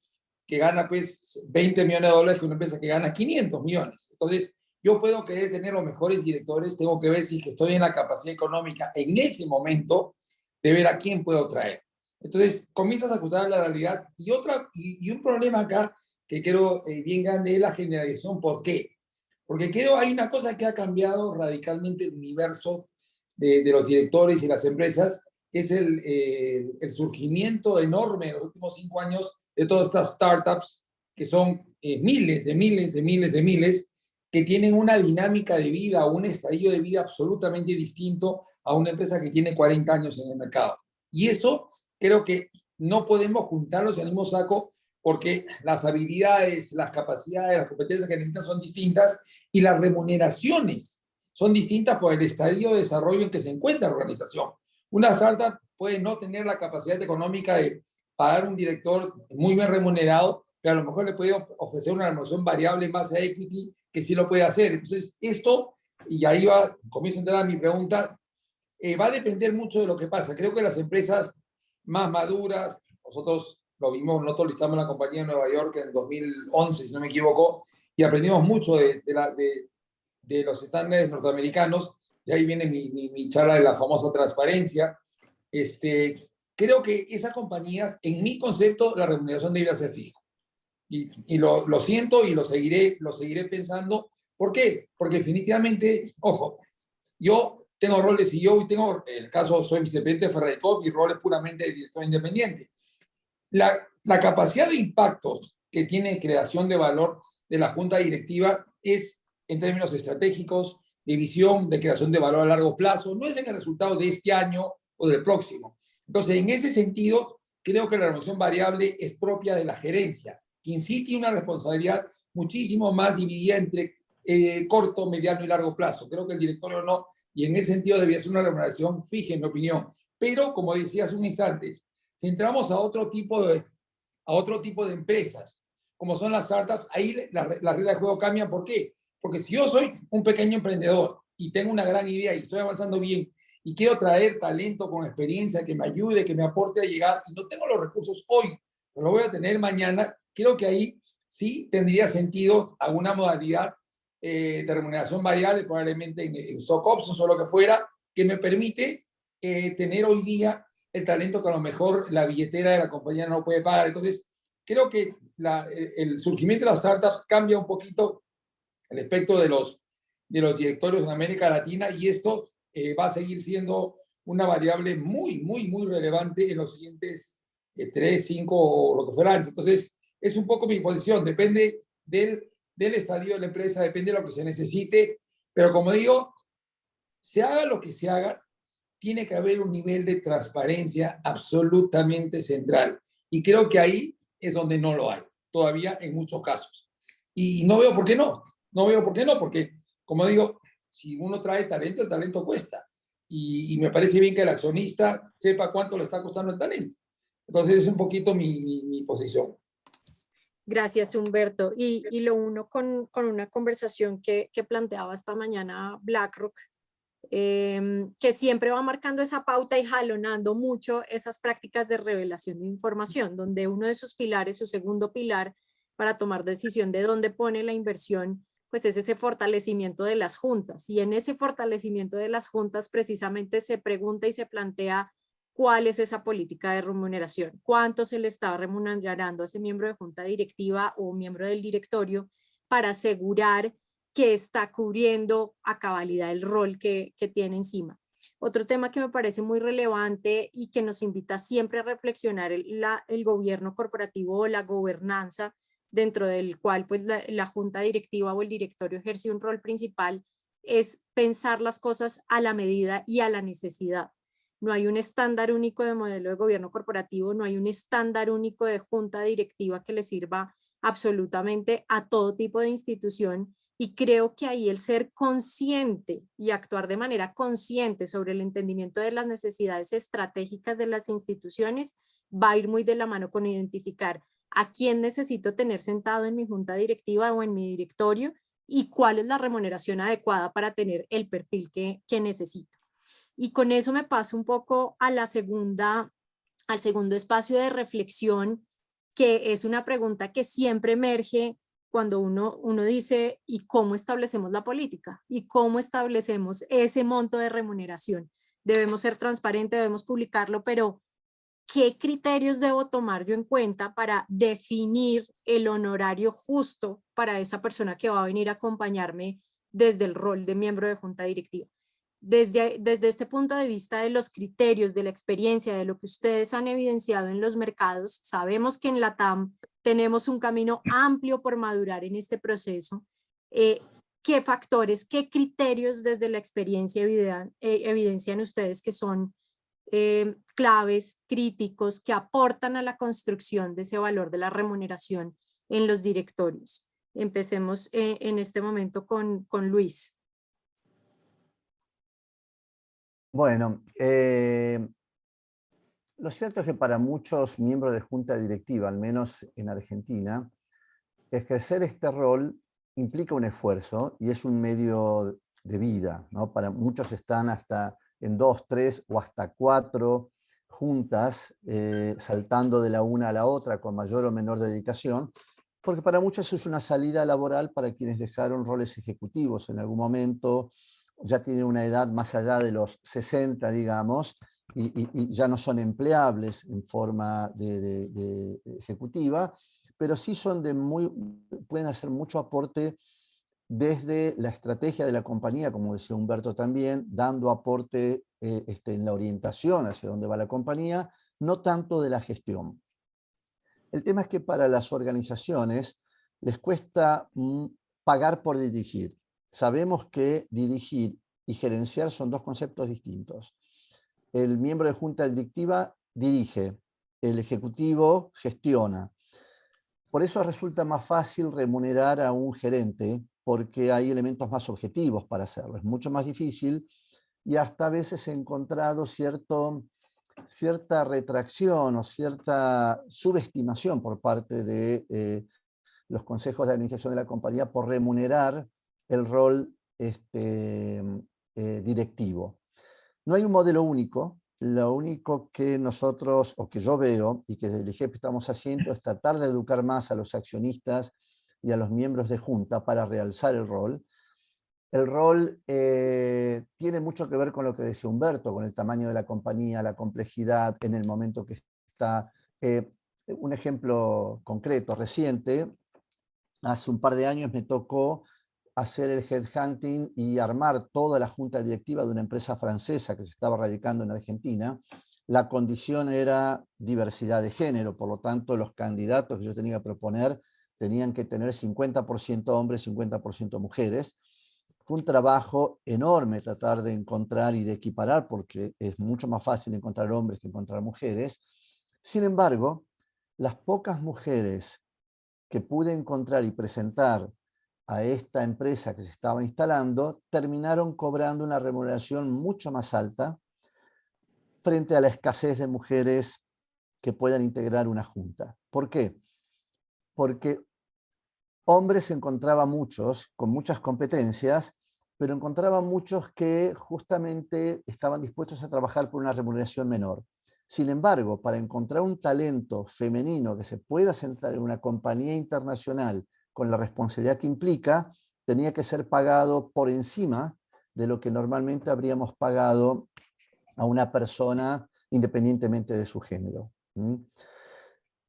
gana pues 20 millones de dólares que una empresa que gana 500 millones. Entonces, yo puedo querer tener los mejores directores, tengo que ver si estoy en la capacidad económica en ese momento de ver a quién puedo traer. Entonces, comienzas a ajustar la realidad. Y un problema acá que creo bien grande es la generalización. ¿Por qué? Porque creo hay una cosa que ha cambiado radicalmente el universo de los directores y las empresas, que es el surgimiento enorme en los últimos 5 años de todas estas startups, que son miles, que tienen una dinámica de vida, un estadio de vida absolutamente distinto a una empresa que tiene 40 años en el mercado. Y eso creo que no podemos juntarlos en el mismo saco, porque las habilidades, las capacidades, las competencias que necesitan son distintas y las remuneraciones son distintas por el estadio de desarrollo en que se encuentra la organización. Una startup puede no tener la capacidad económica de pagar un director muy bien remunerado, pero a lo mejor le puede ofrecer una remuneración variable en base a equity que sí lo puede hacer. Entonces, esto, y ahí comienzo a entrar a mi pregunta, va a depender mucho de lo que pasa. Creo que las empresas más maduras, nosotros lo vimos, nosotros listamos la compañía en Nueva York en 2011, si no me equivoco, y aprendimos mucho de los estándares norteamericanos, y ahí viene mi charla de la famosa transparencia. Creo que esas compañías, en mi concepto, la remuneración debería ser fija. Y lo siento y lo seguiré pensando. ¿Por qué? Porque definitivamente, ojo, yo tengo rol de CEO y tengo, en el caso, soy vicepresidente de Ferreycorp, mi rol es puramente de director independiente. La capacidad de impacto que tiene creación de valor de la junta directiva es en términos estratégicos, de visión, de creación de valor a largo plazo, no es en el resultado de este año o del próximo. Entonces, en ese sentido, creo que la remuneración variable es propia de la gerencia, quien sí tiene una responsabilidad muchísimo más dividida entre corto, mediano y largo plazo. Creo que el directorio no, y en ese sentido debería ser una remuneración fija, en mi opinión. Pero, como decía hace un instante, si entramos a otro tipo de empresas, como son las startups, ahí las reglas de juego cambian. ¿Por qué? Porque si yo soy un pequeño emprendedor y tengo una gran idea y estoy avanzando bien y quiero traer talento con experiencia que me ayude, que me aporte a llegar, y no tengo los recursos hoy, pero lo voy a tener mañana, creo que ahí sí tendría sentido alguna modalidad de remuneración variable, probablemente en stock options o lo que fuera, que me permite tener hoy día el talento que a lo mejor la billetera de la compañía no puede pagar. Entonces, creo que el surgimiento de las startups cambia un poquito el espectro de los directorios en América Latina, y esto va a seguir siendo una variable muy, muy, muy relevante en los siguientes 3, 5 o lo que fuera años. Entonces, es un poco mi posición, depende del estadio de la empresa, depende de lo que se necesite, pero como digo, se haga lo que se haga, tiene que haber un nivel de transparencia absolutamente central. Y creo que ahí es donde no lo hay, todavía en muchos casos. Y no veo por qué no. No veo por qué no, porque, como digo, si uno trae talento, el talento cuesta. Y me parece bien que el accionista sepa cuánto le está costando el talento. Entonces, es un poquito mi posición. Gracias, Humberto. Y lo uno con una conversación que planteaba esta mañana BlackRock, que siempre va marcando esa pauta y jalonando mucho esas prácticas de revelación de información, donde uno de sus pilares, su segundo pilar para tomar decisión de dónde pone la inversión, pues es ese fortalecimiento de las juntas. Y en ese fortalecimiento de las juntas precisamente se pregunta y se plantea cuál es esa política de remuneración, cuánto se le está remunerando a ese miembro de junta directiva o miembro del directorio para asegurar que está cubriendo a cabalidad el rol que tiene encima. Otro tema que me parece muy relevante y que nos invita siempre a reflexionar el gobierno corporativo o la gobernanza, dentro del cual pues la junta directiva o el directorio ejerce un rol principal, es pensar las cosas a la medida y a la necesidad. No hay un estándar único de modelo de gobierno corporativo, no hay un estándar único de junta directiva que le sirva absolutamente a todo tipo de institución, Y creo que ahí el ser consciente y actuar de manera consciente sobre el entendimiento de las necesidades estratégicas de las instituciones va a ir muy de la mano con identificar a quién necesito tener sentado en mi junta directiva o en mi directorio y cuál es la remuneración adecuada para tener el perfil que necesito. Y con eso me paso un poco a al segundo espacio de reflexión, que es una pregunta que siempre emerge cuando uno dice, ¿y cómo establecemos la política? ¿Y cómo establecemos ese monto de remuneración? Debemos ser transparentes, debemos publicarlo, pero ¿qué criterios debo tomar yo en cuenta para definir el honorario justo para esa persona que va a venir a acompañarme desde el rol de miembro de junta directiva? Desde este punto de vista de los criterios, de la experiencia, de lo que ustedes han evidenciado en los mercados, sabemos que en LATAM tenemos un camino amplio por madurar en este proceso. ¿Qué factores, qué criterios desde la experiencia evidencian ustedes que son claves, críticos, que aportan a la construcción de ese valor de la remuneración en los directorios? Empecemos en este momento con Luis. Bueno, lo cierto es que para muchos miembros de junta directiva, al menos en Argentina, ejercer este rol implica un esfuerzo y es un medio de vida, ¿no? Para muchos están hasta en 2, 3 o hasta 4 juntas, saltando de la una a la otra con mayor o menor dedicación, porque para muchos es una salida laboral para quienes dejaron roles ejecutivos en algún momento, ya tienen una edad más allá de los 60, digamos, y ya no son empleables en forma de ejecutiva, pero sí son pueden hacer mucho aporte desde la estrategia de la compañía, como decía Humberto también, dando aporte en la orientación hacia dónde va la compañía, no tanto de la gestión. El tema es que para las organizaciones les cuesta pagar por dirigir. Sabemos que dirigir y gerenciar son dos conceptos distintos. El miembro de junta directiva dirige, el ejecutivo gestiona. Por eso resulta más fácil remunerar a un gerente, porque hay elementos más objetivos para hacerlo. Es mucho más difícil y hasta a veces he encontrado cierta retracción o cierta subestimación por parte de los consejos de administración de la compañía por remunerar el rol directivo. No hay un modelo único. Lo único que nosotros, o que yo veo, y que desde el IGEP estamos haciendo, es tratar de educar más a los accionistas y a los miembros de junta para realzar el rol. El rol tiene mucho que ver con lo que decía Humberto, con el tamaño de la compañía, la complejidad en el momento que está. Un ejemplo concreto, reciente, hace un par de años me tocó hacer el headhunting y armar toda la junta directiva de una empresa francesa que se estaba radicando en Argentina. La condición era diversidad de género, por lo tanto los candidatos que yo tenía que proponer tenían que tener 50% hombres, 50% mujeres. Fue un trabajo enorme tratar de encontrar y de equiparar, porque es mucho más fácil encontrar hombres que encontrar mujeres. Sin embargo, las pocas mujeres que pude encontrar y presentar a esta empresa que se estaba instalando, terminaron cobrando una remuneración mucho más alta frente a la escasez de mujeres que puedan integrar una junta. ¿Por qué? Porque hombres encontraba muchos, con muchas competencias, pero encontraba muchos que justamente estaban dispuestos a trabajar por una remuneración menor. Sin embargo, para encontrar un talento femenino que se pueda sentar en una compañía internacional con la responsabilidad que implica, tenía que ser pagado por encima de lo que normalmente habríamos pagado a una persona independientemente de su género.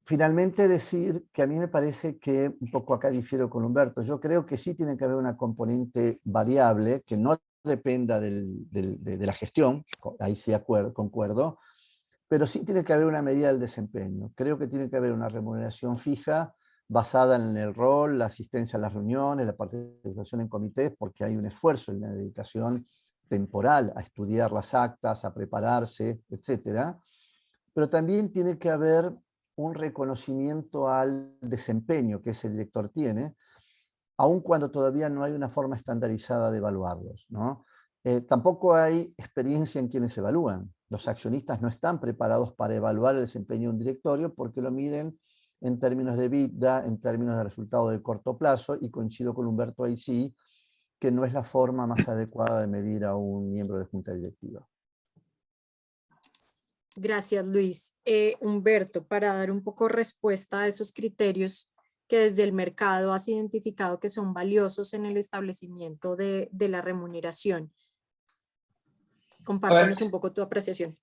Finalmente decir que a mí me parece que, un poco acá difiero con Humberto, yo creo que sí tiene que haber una componente variable que no dependa de la gestión, ahí sí concuerdo, pero sí tiene que haber una medida del desempeño. Creo que tiene que haber una remuneración fija basada en el rol, la asistencia a las reuniones, la participación en comités, porque hay un esfuerzo y una dedicación temporal a estudiar las actas, a prepararse, etc. Pero también tiene que haber un reconocimiento al desempeño que ese director tiene, aun cuando todavía no hay una forma estandarizada de evaluarlos, ¿no? Tampoco hay experiencia en quienes evalúan. Los accionistas no están preparados para evaluar el desempeño de un directorio porque lo miden en términos de EBITDA, en términos de resultado de corto plazo, y coincido con Humberto ahí sí, que no es la forma más adecuada de medir a un miembro de junta directiva. Gracias, Luis. Humberto, para dar un poco respuesta a esos criterios que desde el mercado has identificado que son valiosos en el establecimiento de la remuneración. Compártanos un poco tu apreciación.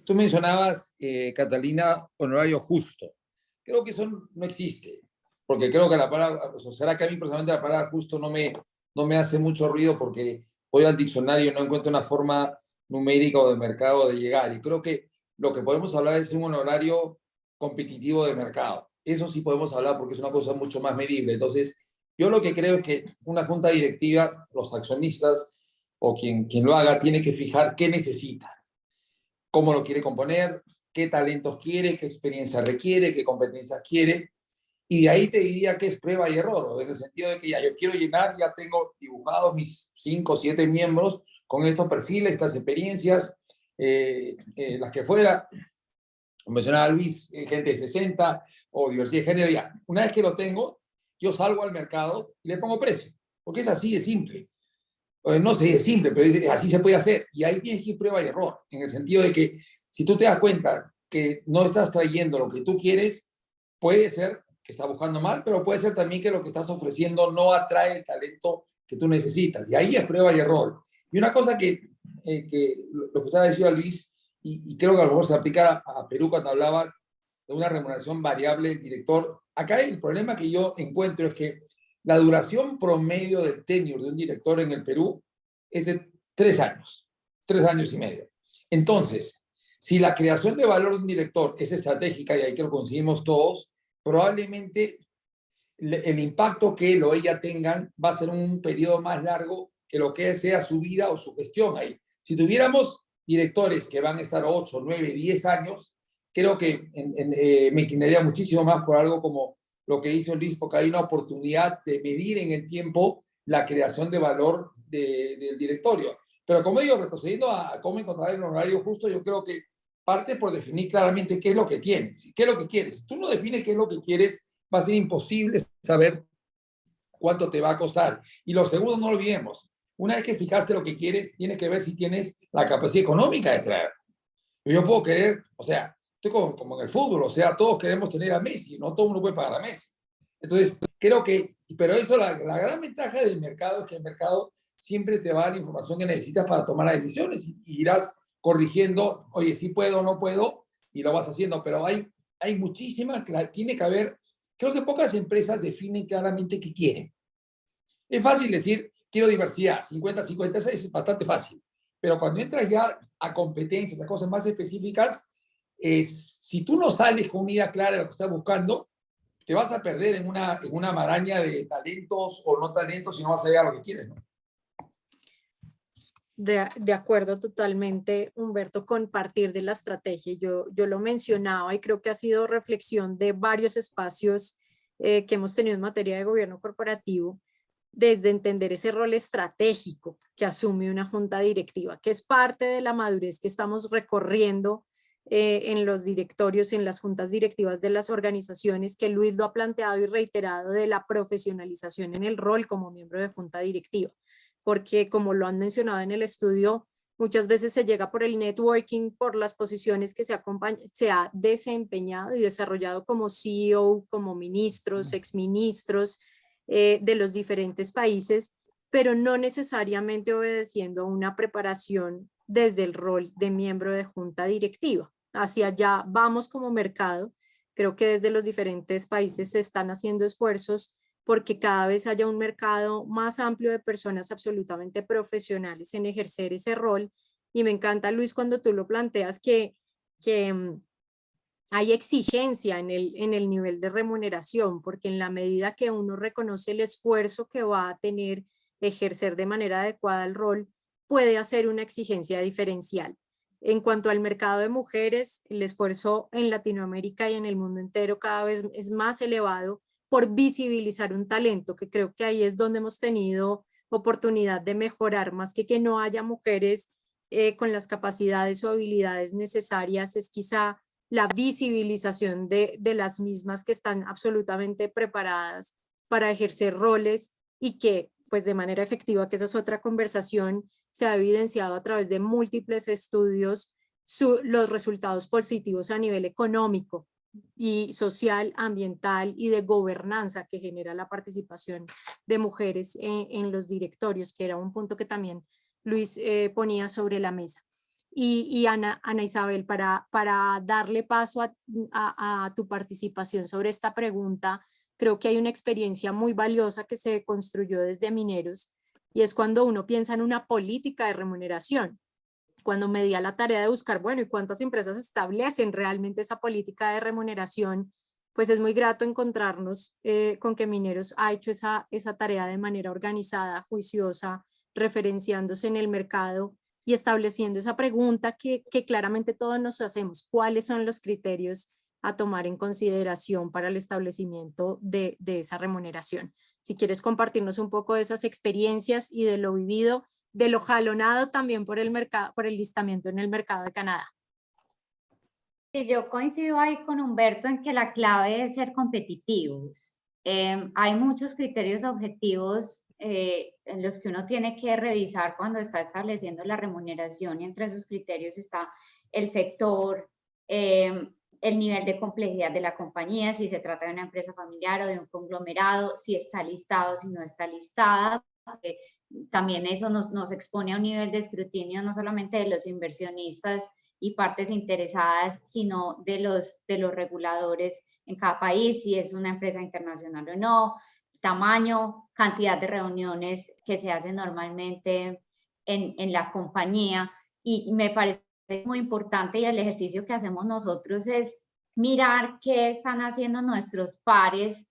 Tú mencionabas, Catalina, honorario justo. Creo que eso no existe, porque creo que la palabra, o sea, será que a mí personalmente la palabra justo no me hace mucho ruido porque voy al diccionario y no encuentro una forma numérica o de mercado de llegar. Y creo que lo que podemos hablar es un honorario competitivo de mercado. Eso sí podemos hablar porque es una cosa mucho más medible. Entonces, yo lo que creo es que una junta directiva, los accionistas o quien lo haga, tiene que fijar qué necesita, cómo lo quiere componer, qué talentos quiere, qué experiencia requiere, qué competencias quiere. Y de ahí te diría que es prueba y error, en el sentido de que ya yo quiero llenar, ya tengo dibujados mis 5 o 7 miembros con estos perfiles, estas experiencias, las que fuera. Mencionaba Luis, gente de 60 o diversidad de género. Ya, una vez que lo tengo, yo salgo al mercado y le pongo precio, porque es así de simple. No sé, es simple, pero así se puede hacer. Y ahí tienes que ir prueba y error, en el sentido de que si tú te das cuenta que no estás trayendo lo que tú quieres, puede ser que estás buscando mal, pero puede ser también que lo que estás ofreciendo no atrae el talento que tú necesitas. Y ahí es prueba y error. Y una cosa que lo que usted decía, Luis, y creo que a lo mejor se aplica a Perú cuando hablaba de una remuneración variable del director. Acá el problema que yo encuentro es que la duración promedio del tenure de un director en el Perú es de 3 años, 3 años y medio. Entonces, si la creación de valor de un director es estratégica, y ahí que lo conseguimos todos, probablemente el impacto que él o ella tengan va a ser un periodo más largo que lo que sea su vida o su gestión ahí. Si tuviéramos directores que van a estar 8, 9, 10 años, creo que me inclinaría muchísimo más por algo como lo que hizo Luis, porque hay una oportunidad de medir en el tiempo la creación de valor del directorio. Pero como digo, retrocediendo a cómo encontrar el honorario justo, yo creo que parte por definir claramente qué es lo que tienes, qué es lo que quieres. Si tú no defines qué es lo que quieres, va a ser imposible saber cuánto te va a costar. Y lo segundo, no olvidemos, una vez que fijaste lo que quieres, tienes que ver si tienes la capacidad económica de traer. Yo puedo querer, o sea, estoy como en el fútbol, o sea, todos queremos tener a Messi, no todo el mundo puede pagar a Messi. Entonces, creo que, pero eso, la gran ventaja del mercado es que el mercado siempre te va a dar la información que necesitas para tomar las decisiones y irás corrigiendo, oye, sí puedo o no puedo, y lo vas haciendo, pero hay muchísima, tiene que haber, creo que pocas empresas definen claramente qué quieren. Es fácil decir, quiero diversidad, 50-50, es bastante fácil. Pero cuando entras ya a competencias, a cosas más específicas, si tú no sales con una idea clara de lo que estás buscando, te vas a perder en una maraña de talentos o no talentos y no vas a llegar a lo que quieres, ¿no? De acuerdo totalmente, Humberto, con partir de la estrategia. Yo lo mencionaba y creo que ha sido reflexión de varios espacios que hemos tenido en materia de gobierno corporativo, desde entender ese rol estratégico que asume una junta directiva, que es parte de la madurez que estamos recorriendo en los directorios, en las juntas directivas de las organizaciones, que Luis lo ha planteado y reiterado, de la profesionalización en el rol como miembro de junta directiva, porque como lo han mencionado en el estudio, muchas veces se llega por el networking, por las posiciones que se ha desempeñado y desarrollado como CEO, como ministros, exministros, de los diferentes países, pero no necesariamente obedeciendo a una preparación desde el rol de miembro de junta directiva. Hacia allá vamos como mercado. Creo que desde los diferentes países se están haciendo esfuerzos porque cada vez haya un mercado más amplio de personas absolutamente profesionales en ejercer ese rol. Y me encanta, Luis, cuando tú lo planteas que hay exigencia en el nivel de remuneración, porque en la medida que uno reconoce el esfuerzo que va a tener ejercer de manera adecuada el rol, puede hacer una exigencia diferencial. En cuanto al mercado de mujeres, el esfuerzo en Latinoamérica y en el mundo entero cada vez es más elevado por visibilizar un talento, que creo que ahí es donde hemos tenido oportunidad de mejorar, más que no haya mujeres con las capacidades o habilidades necesarias, es quizá la visibilización de las mismas que están absolutamente preparadas para ejercer roles y que, pues de manera efectiva, que esa es otra conversación, se ha evidenciado a través de múltiples estudios los resultados positivos a nivel económico y social, ambiental y de gobernanza que genera la participación de mujeres en los directorios, que era un punto que también Luis ponía sobre la mesa. Y Ana Isabel, para darle paso a tu participación sobre esta pregunta, creo que hay una experiencia muy valiosa que se construyó desde Mineros, y es cuando uno piensa en una política de remuneración. Cuando me di a la tarea de buscar, bueno, ¿y cuántas empresas establecen realmente esa política de remuneración? Pues es muy grato encontrarnos con que Mineros ha hecho esa tarea de manera organizada, juiciosa, referenciándose en el mercado y estableciendo esa pregunta que claramente todos nos hacemos: ¿cuáles son los criterios a tomar en consideración para el establecimiento de esa remuneración? Si quieres compartirnos un poco de esas experiencias y de lo vivido, de lo jalonado también por el mercado, por el listamiento en el mercado de Canadá. Sí, yo coincido ahí con Humberto en que la clave es ser competitivos. Hay muchos criterios objetivos en los que uno tiene que revisar cuando está estableciendo la remuneración, y entre esos criterios está el sector, el nivel de complejidad de la compañía, si se trata de una empresa familiar o de un conglomerado, si está listado, si no está listada. También eso nos expone a un nivel de escrutinio no solamente de los inversionistas y partes interesadas, sino de los reguladores en cada país, si es una empresa internacional o no, tamaño, cantidad de reuniones que se hacen normalmente en la compañía. Y me parece muy importante, y el ejercicio que hacemos nosotros es mirar qué están haciendo nuestros pares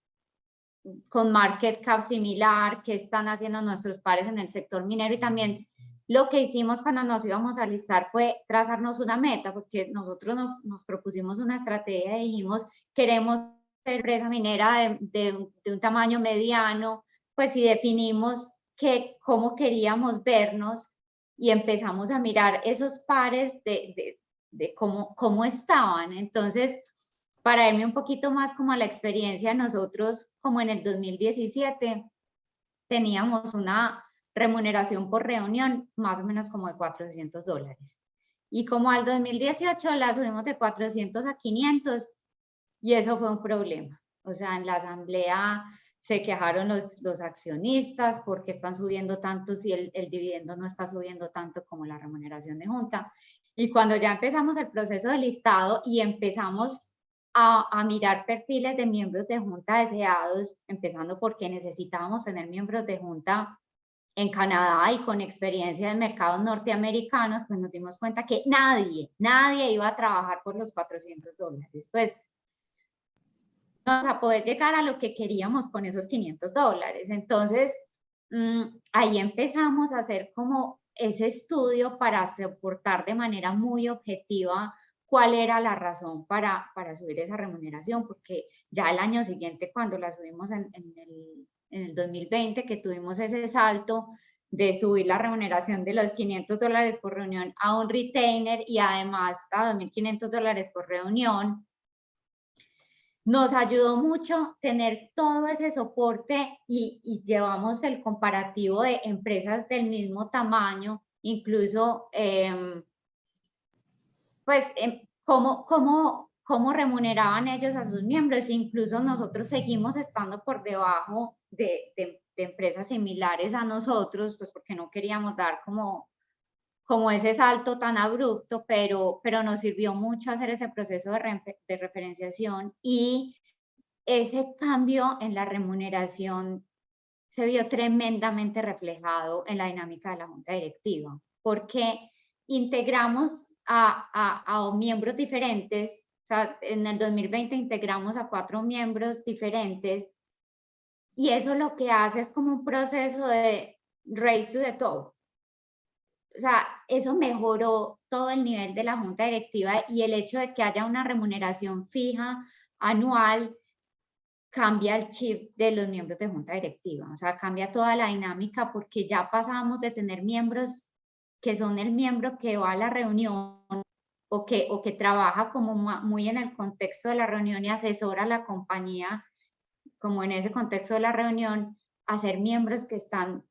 con market cap similar, qué están haciendo nuestros pares en el sector minero. Y también lo que hicimos cuando nos íbamos a listar fue trazarnos una meta, porque nosotros nos propusimos una estrategia y dijimos: queremos ser empresa minera de un tamaño mediano, pues, y definimos cómo queríamos vernos, y empezamos a mirar esos pares de cómo estaban. Entonces, para irme un poquito más como a la experiencia, nosotros como en el 2017 teníamos una remuneración por reunión más o menos como de $400. Y como al 2018 la subimos de 400 a 500, y eso fue un problema. O sea, en la asamblea se quejaron los accionistas porque están subiendo tanto si el dividendo no está subiendo tanto como la remuneración de junta. Y cuando ya empezamos el proceso de listado y empezamos a mirar perfiles de miembros de junta deseados, empezando porque necesitábamos tener miembros de junta en Canadá y con experiencia en mercados norteamericanos, pues nos dimos cuenta que nadie iba a trabajar por los $400. Pues no vamos a poder llegar a lo que queríamos con esos $500. Entonces, ahí empezamos a hacer como ese estudio para soportar de manera muy objetiva cuál era la razón para subir esa remuneración, porque ya el año siguiente, cuando la subimos en el 2020, que tuvimos ese salto de subir la remuneración de los $500 por reunión a un retainer y además a $2,500 por reunión, nos ayudó mucho tener todo ese soporte, y llevamos el comparativo de empresas del mismo tamaño, incluso pues cómo remuneraban ellos a sus miembros. Incluso nosotros seguimos estando por debajo de empresas similares a nosotros, pues porque no queríamos dar como ese salto tan abrupto, pero nos sirvió mucho hacer ese proceso de referenciación, y ese cambio en la remuneración se vio tremendamente reflejado en la dinámica de la junta directiva, porque integramos a miembros diferentes. O sea, en el 2020 integramos a 4 miembros diferentes, y eso lo que hace es como un proceso de race to the top. O sea, eso mejoró todo el nivel de la junta directiva, y el hecho de que haya una remuneración fija anual cambia el chip de los miembros de junta directiva, o sea, cambia toda la dinámica porque ya pasamos de tener miembros que son el miembro que va a la reunión o que trabaja como muy en el contexto de la reunión y asesora a la compañía como en ese contexto de la reunión, a ser miembros que están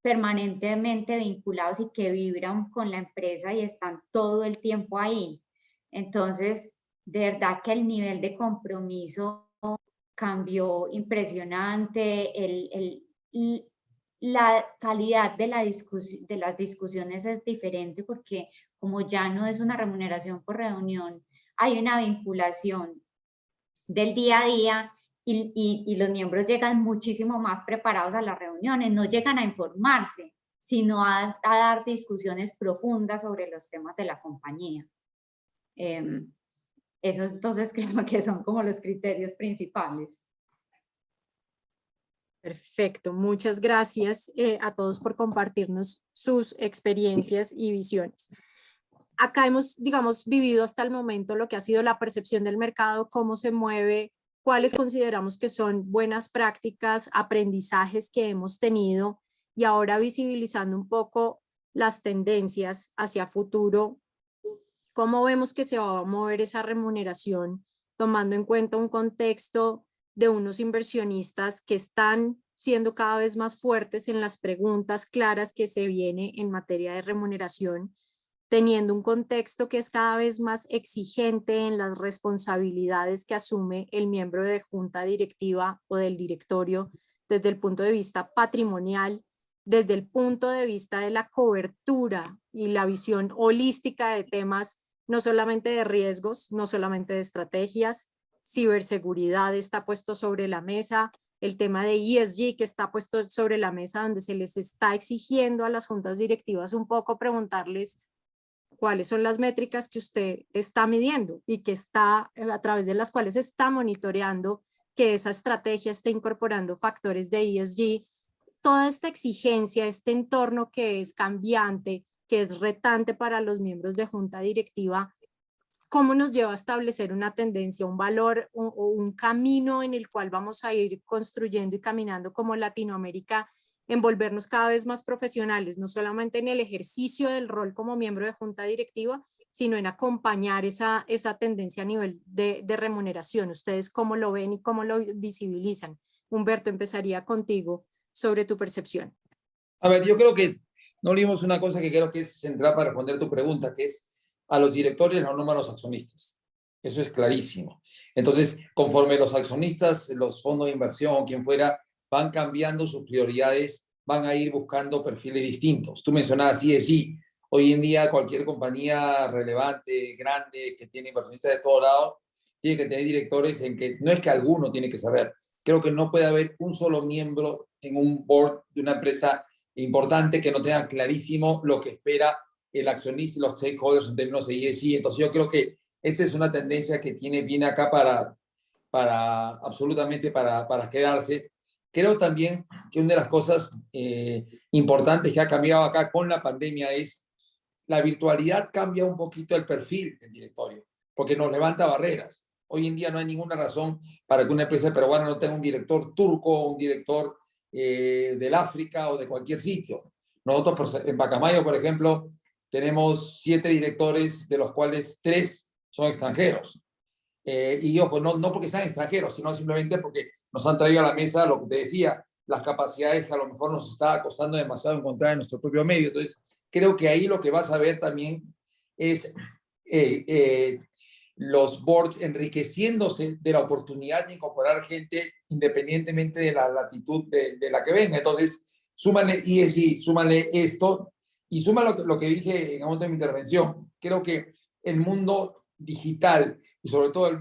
permanentemente vinculados y que vibran con la empresa y están todo el tiempo ahí. Entonces, de verdad que el nivel de compromiso cambió impresionante, la calidad de las discusiones es diferente porque como ya no es una remuneración por reunión, hay una vinculación del día a día y los miembros llegan muchísimo más preparados a las reuniones, no llegan a informarse, sino a dar discusiones profundas sobre los temas de la compañía. Eso entonces creo que son como los criterios principales. Perfecto, muchas gracias a todos por compartirnos sus experiencias y visiones. Acá hemos, digamos, vivido hasta el momento lo que ha sido la percepción del mercado, cómo se mueve, cuáles consideramos que son buenas prácticas, aprendizajes que hemos tenido y ahora visibilizando un poco las tendencias hacia futuro, cómo vemos que se va a mover esa remuneración, tomando en cuenta un contexto de unos inversionistas que están siendo cada vez más fuertes en las preguntas claras que se viene en materia de remuneración, teniendo un contexto que es cada vez más exigente en las responsabilidades que asume el miembro de junta directiva o del directorio desde el punto de vista patrimonial, desde el punto de vista de la cobertura y la visión holística de temas, no solamente de riesgos, no solamente de estrategias, ciberseguridad está puesto sobre la mesa, el tema de ESG que está puesto sobre la mesa, donde se les está exigiendo a las juntas directivas un poco preguntarles cuáles son las métricas que usted está midiendo y que está, a través de las cuales está monitoreando que esa estrategia esté incorporando factores de ESG. Toda esta exigencia, este entorno que es cambiante, que es retante para los miembros de junta directiva, ¿cómo nos lleva a establecer una tendencia, un valor o un camino en el cual vamos a ir construyendo y caminando como Latinoamérica, en volvernos cada vez más profesionales, no solamente en el ejercicio del rol como miembro de junta directiva, sino en acompañar esa tendencia a nivel de remuneración? ¿Ustedes cómo lo ven y cómo lo visibilizan? Humberto, empezaría contigo sobre tu percepción. A ver, yo creo que no olvidemos una cosa que creo que es central para responder tu pregunta, que es a los directores, no a los accionistas. Eso es clarísimo. Entonces, conforme los accionistas, los fondos de inversión o quien fuera, van cambiando sus prioridades, van a ir buscando perfiles distintos. Tú mencionabas ESG. Hoy en día cualquier compañía relevante, grande, que tiene inversionistas de todo lado, tiene que tener directores en que no es que alguno tiene que saber. Creo que no puede haber un solo miembro en un board de una empresa importante que no tenga clarísimo lo que espera el accionista y los stakeholders en términos de ESG. Entonces yo creo que esa es una tendencia que viene acá absolutamente para quedarse. Creo también que una de las cosas importantes que ha cambiado acá con la pandemia es la virtualidad. Cambia un poquito el perfil del directorio, porque nos levanta barreras. Hoy en día no hay ninguna razón para que una empresa peruana no tenga un director turco o un director del África o de cualquier sitio. Nosotros en Pacamayo, por ejemplo, tenemos 7 directores, de los cuales 3 son extranjeros. Y ojo, no porque sean extranjeros, sino simplemente porque nos han traído a la mesa lo que te decía, las capacidades que a lo mejor nos está costando demasiado encontrar en nuestro propio medio. Entonces, creo que ahí lo que vas a ver también es los boards enriqueciéndose de la oportunidad de incorporar gente independientemente de la latitud de la que venga. Entonces, súmale ESG, súmale esto y súmale lo que dije en el momento de mi intervención. Creo que el mundo digital y sobre todo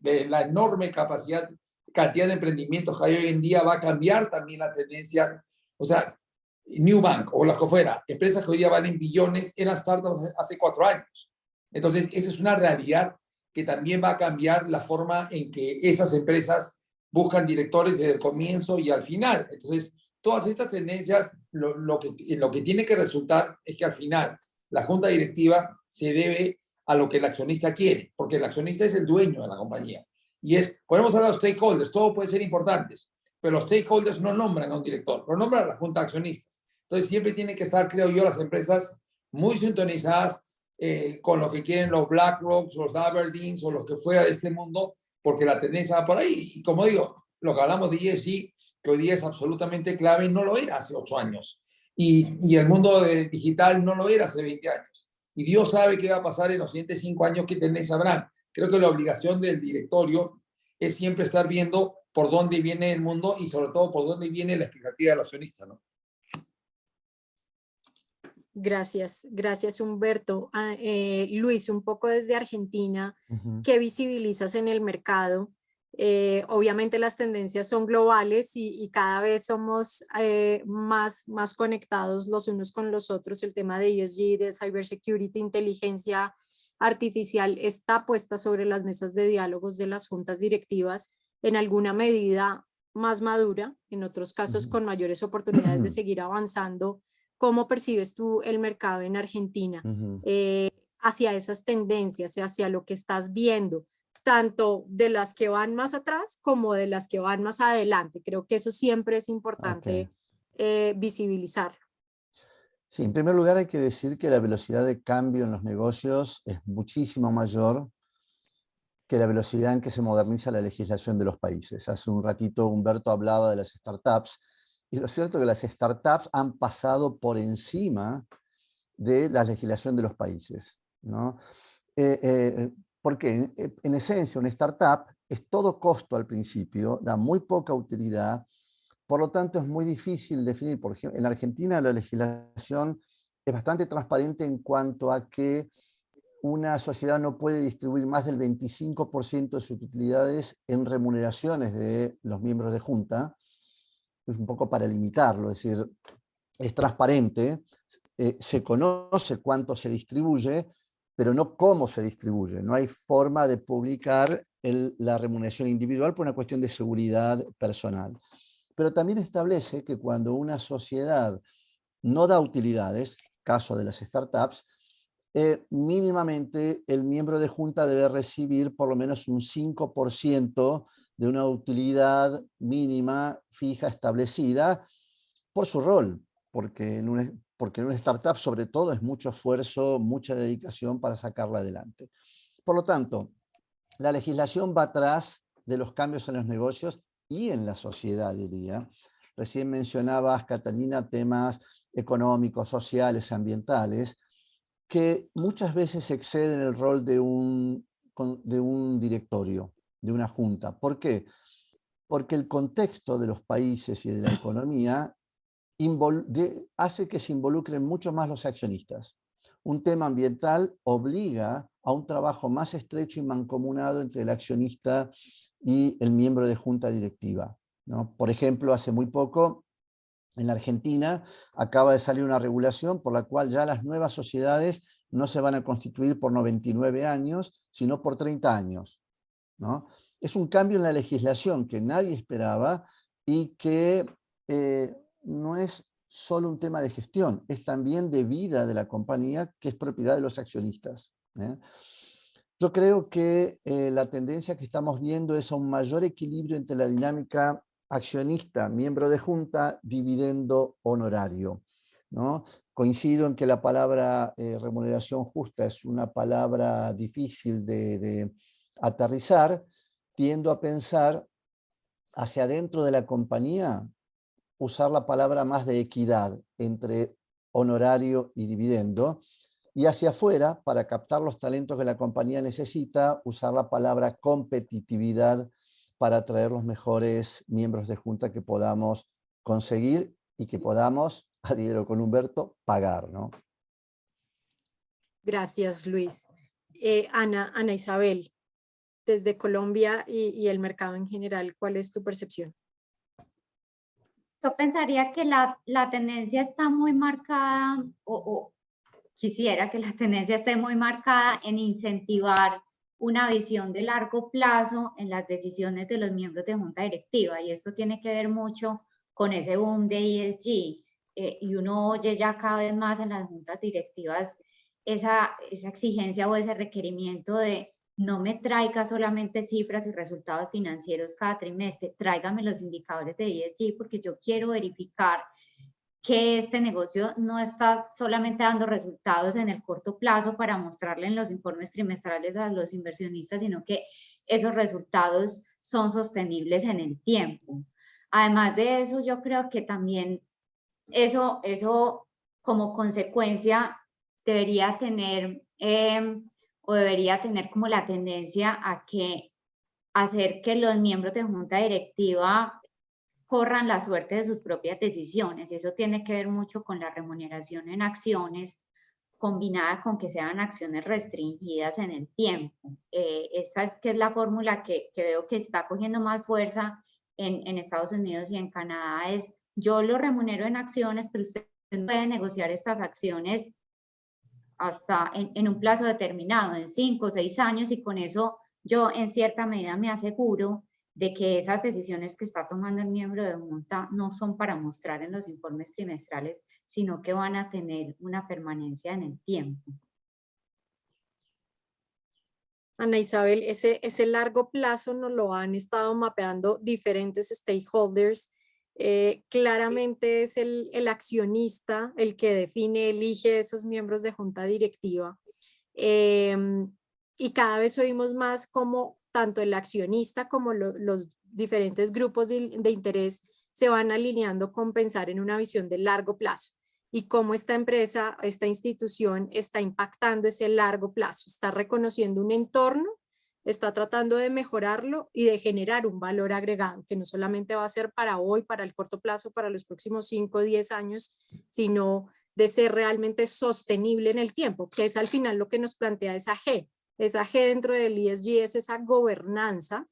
la enorme cantidad de emprendimientos que hay hoy en día va a cambiar también la tendencia. O sea, Newbank o las que fuera, empresas que hoy día valen billones, eran startups hace 4 años. Entonces, esa es una realidad que también va a cambiar la forma en que esas empresas buscan directores desde el comienzo y al final. Entonces, todas estas tendencias, lo que tiene que resultar es que al final la junta directiva se debe a lo que el accionista quiere, porque el accionista es el dueño de la compañía. y podemos hablar de los stakeholders, todo puede ser importantes, pero los stakeholders no nombran a un director, lo nombran a la junta de accionistas. Entonces siempre tienen que estar, creo yo, las empresas muy sintonizadas con lo que quieren los BlackRock, los Aberdeens o los que fuera de este mundo, porque la tendencia va por ahí. Y como digo, lo que hablamos de ESG, que hoy día es absolutamente clave, no lo era hace 8 años. Y el mundo digital no lo era hace 20 años. Y Dios sabe qué va a pasar en los siguientes 5 años, qué tendencia habrán. Creo que la obligación del directorio es siempre estar viendo por dónde viene el mundo y sobre todo por dónde viene la expectativa del accionista, ¿no? Gracias, gracias Humberto. Luis, un poco desde Argentina, ¿qué visibilizas en el mercado? Obviamente las tendencias son globales y cada vez somos más conectados los unos con los otros. El tema de ESG, de cybersecurity, inteligencia artificial está puesta sobre las mesas de diálogos de las juntas directivas en alguna medida más madura, en otros casos con mayores oportunidades de seguir avanzando. ¿Cómo percibes tú el mercado en Argentina hacia esas tendencias, hacia lo que estás viendo, tanto de las que van más atrás como de las que van más adelante? Creo que eso siempre es importante visibilizarlo. Sí, en primer lugar hay que decir que la velocidad de cambio en los negocios es muchísimo mayor que la velocidad en que se moderniza la legislación de los países. Hace un ratito Humberto hablaba de las startups, y lo cierto es que las startups han pasado por encima de la legislación de los países, ¿no? Porque en esencia una startup es todo costo al principio, da muy poca utilidad, por lo tanto es muy difícil definir. Por ejemplo, en Argentina la legislación es bastante transparente en cuanto a que una sociedad no puede distribuir más del 25% de sus utilidades en remuneraciones de los miembros de junta. Es un poco para limitarlo, es decir, es transparente, se conoce cuánto se distribuye, pero no cómo se distribuye. No hay forma de publicar la remuneración individual por una cuestión de seguridad personal. Pero también establece que cuando una sociedad no da utilidades, caso de las startups, mínimamente el miembro de junta debe recibir por lo menos un 5% de una utilidad mínima fija establecida por su rol, porque en una startup sobre todo es mucho esfuerzo, mucha dedicación para sacarla adelante. Por lo tanto, la legislación va atrás de los cambios en los negocios y en la sociedad, diría. Recién mencionabas, Catalina, temas económicos, sociales, ambientales, que muchas veces exceden el rol de un directorio, de una junta. ¿Por qué? Porque el contexto de los países y de la economía hace que se involucren mucho más los accionistas. Un tema ambiental obliga a un trabajo más estrecho y mancomunado entre el accionista y el miembro de junta directiva, ¿no? Por ejemplo, hace muy poco, en la Argentina, acaba de salir una regulación por la cual ya las nuevas sociedades no se van a constituir por 99 años, sino por 30 años, ¿no? Es un cambio en la legislación que nadie esperaba y que no es solo un tema de gestión, es también de vida de la compañía, que es propiedad de los accionistas. Yo creo que la tendencia que estamos viendo es a un mayor equilibrio entre la dinámica accionista, miembro de junta, dividendo, honorario, ¿no? Coincido en que la palabra remuneración justa es una palabra difícil de aterrizar. Tiendo a pensar hacia adentro de la compañía, usar la palabra más de equidad entre honorario y dividendo, y hacia afuera, para captar los talentos que la compañía necesita, usar la palabra competitividad para atraer los mejores miembros de junta que podamos conseguir y que podamos, adhiero con Humberto, pagar, ¿no? Gracias, Luis. Ana Isabel, desde Colombia y el mercado en general, ¿cuál es tu percepción? Yo pensaría que la tendencia está muy marcada, o quisiera que la tendencia esté muy marcada en incentivar una visión de largo plazo en las decisiones de los miembros de junta directiva, y esto tiene que ver mucho con ese boom de ESG, y uno oye ya cada vez más en las juntas directivas esa exigencia o ese requerimiento de no me traiga solamente cifras y resultados financieros cada trimestre, tráigame los indicadores de ESG, porque yo quiero verificar que este negocio no está solamente dando resultados en el corto plazo para mostrarle en los informes trimestrales a los inversionistas, sino que esos resultados son sostenibles en el tiempo. Además de eso, yo creo que también eso como consecuencia debería tener como la tendencia a hacer que los miembros de junta directiva corran la suerte de sus propias decisiones. Y eso tiene que ver mucho con la remuneración en acciones, combinada con que sean acciones restringidas en el tiempo. Esta es la fórmula que veo que está cogiendo más fuerza en Estados Unidos y en Canadá, es yo lo remunero en acciones, pero usted puede negociar estas acciones hasta en un plazo determinado, en 5 o 6 años, y con eso yo en cierta medida me aseguro de que esas decisiones que está tomando el miembro de junta no son para mostrar en los informes trimestrales, sino que van a tener una permanencia en el tiempo. Ana Isabel, ese largo plazo nos lo han estado mapeando diferentes stakeholders. Claramente es el accionista el que define, elige esos miembros de junta directiva. Y cada vez oímos más como tanto el accionista como los diferentes grupos de interés se van alineando con pensar en una visión de largo plazo y cómo esta empresa, esta institución está impactando ese largo plazo, está reconociendo un entorno, está tratando de mejorarlo y de generar un valor agregado que no solamente va a ser para hoy, para el corto plazo, para los próximos 5 o 10 años, sino de ser realmente sostenible en el tiempo, que es al final lo que nos plantea esa G. Esa G dentro del ESG es esa gobernanza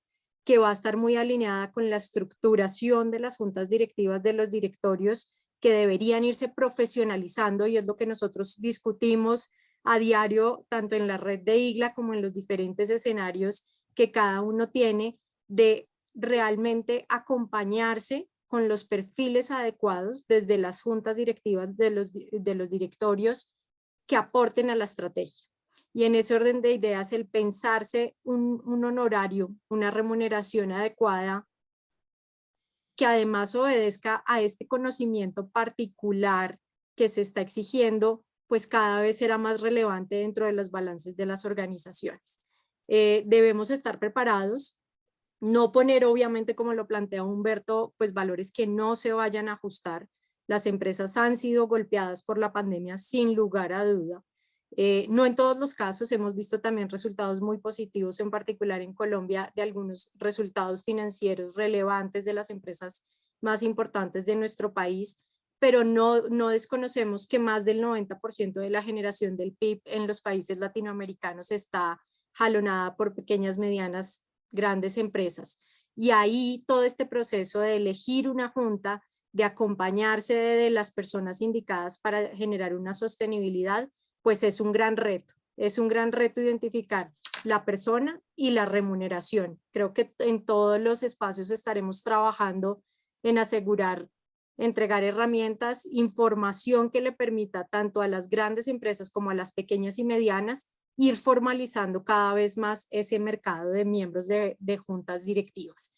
que va a estar muy alineada con la estructuración de las juntas directivas de los directorios que deberían irse profesionalizando, y es lo que nosotros discutimos a diario, tanto en la red de IGLA como en los diferentes escenarios que cada uno tiene, de realmente acompañarse con los perfiles adecuados desde las juntas directivas de los directorios que aporten a la estrategia. Y en ese orden de ideas, el pensarse un honorario, una remuneración adecuada, que además obedezca a este conocimiento particular que se está exigiendo, pues cada vez será más relevante dentro de los balances de las organizaciones. Debemos estar preparados, no poner obviamente, como lo plantea Humberto, pues valores que no se vayan a ajustar. Las empresas han sido golpeadas por la pandemia sin lugar a duda. No en todos los casos, hemos visto también resultados muy positivos, en particular en Colombia, de algunos resultados financieros relevantes de las empresas más importantes de nuestro país, pero no desconocemos que más del 90% de la generación del PIB en los países latinoamericanos está jalonada por pequeñas, medianas, grandes empresas. Y ahí todo este proceso de elegir una junta, de acompañarse de las personas indicadas para generar una sostenibilidad, pues es un gran reto. Es un gran reto identificar la persona y la remuneración. Creo que en todos los espacios estaremos trabajando en asegurar, entregar herramientas, información que le permita tanto a las grandes empresas como a las pequeñas y medianas ir formalizando cada vez más ese mercado de miembros de juntas directivas.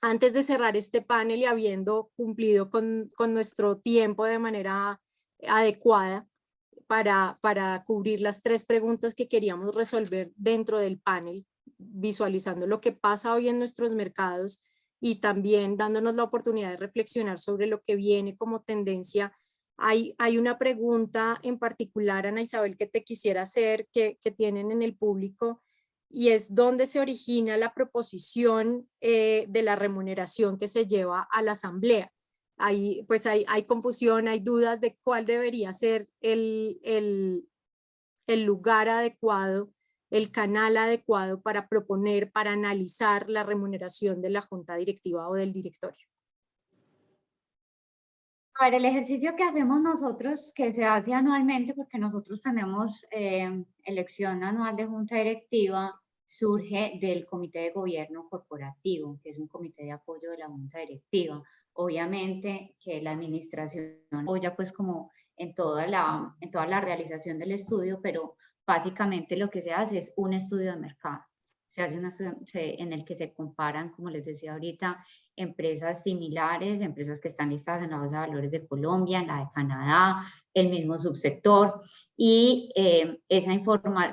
Antes de cerrar este panel y habiendo cumplido con nuestro tiempo de manera adecuada para cubrir las 3 preguntas que queríamos resolver dentro del panel, visualizando lo que pasa hoy en nuestros mercados y también dándonos la oportunidad de reflexionar sobre lo que viene como tendencia. Hay una pregunta en particular, Ana Isabel, que te quisiera hacer, que tienen en el público, y es ¿dónde se origina la proposición de la remuneración que se lleva a la asamblea? Hay confusión, hay dudas de cuál debería ser el lugar adecuado, el canal adecuado para proponer, para analizar la remuneración de la junta directiva o del directorio. A ver, el ejercicio que hacemos nosotros, que se hace anualmente, porque nosotros tenemos elección anual de junta directiva, surge del comité de gobierno corporativo, que es un comité de apoyo de la junta directiva. Obviamente que la administración apoya pues como en toda la realización del estudio, pero básicamente lo que se hace es un estudio de mercado. Se hace un estudio en el que se comparan, como les decía ahorita, empresas similares, empresas que están listadas en la Bolsa de Valores de Colombia, en la de Canadá, el mismo subsector, y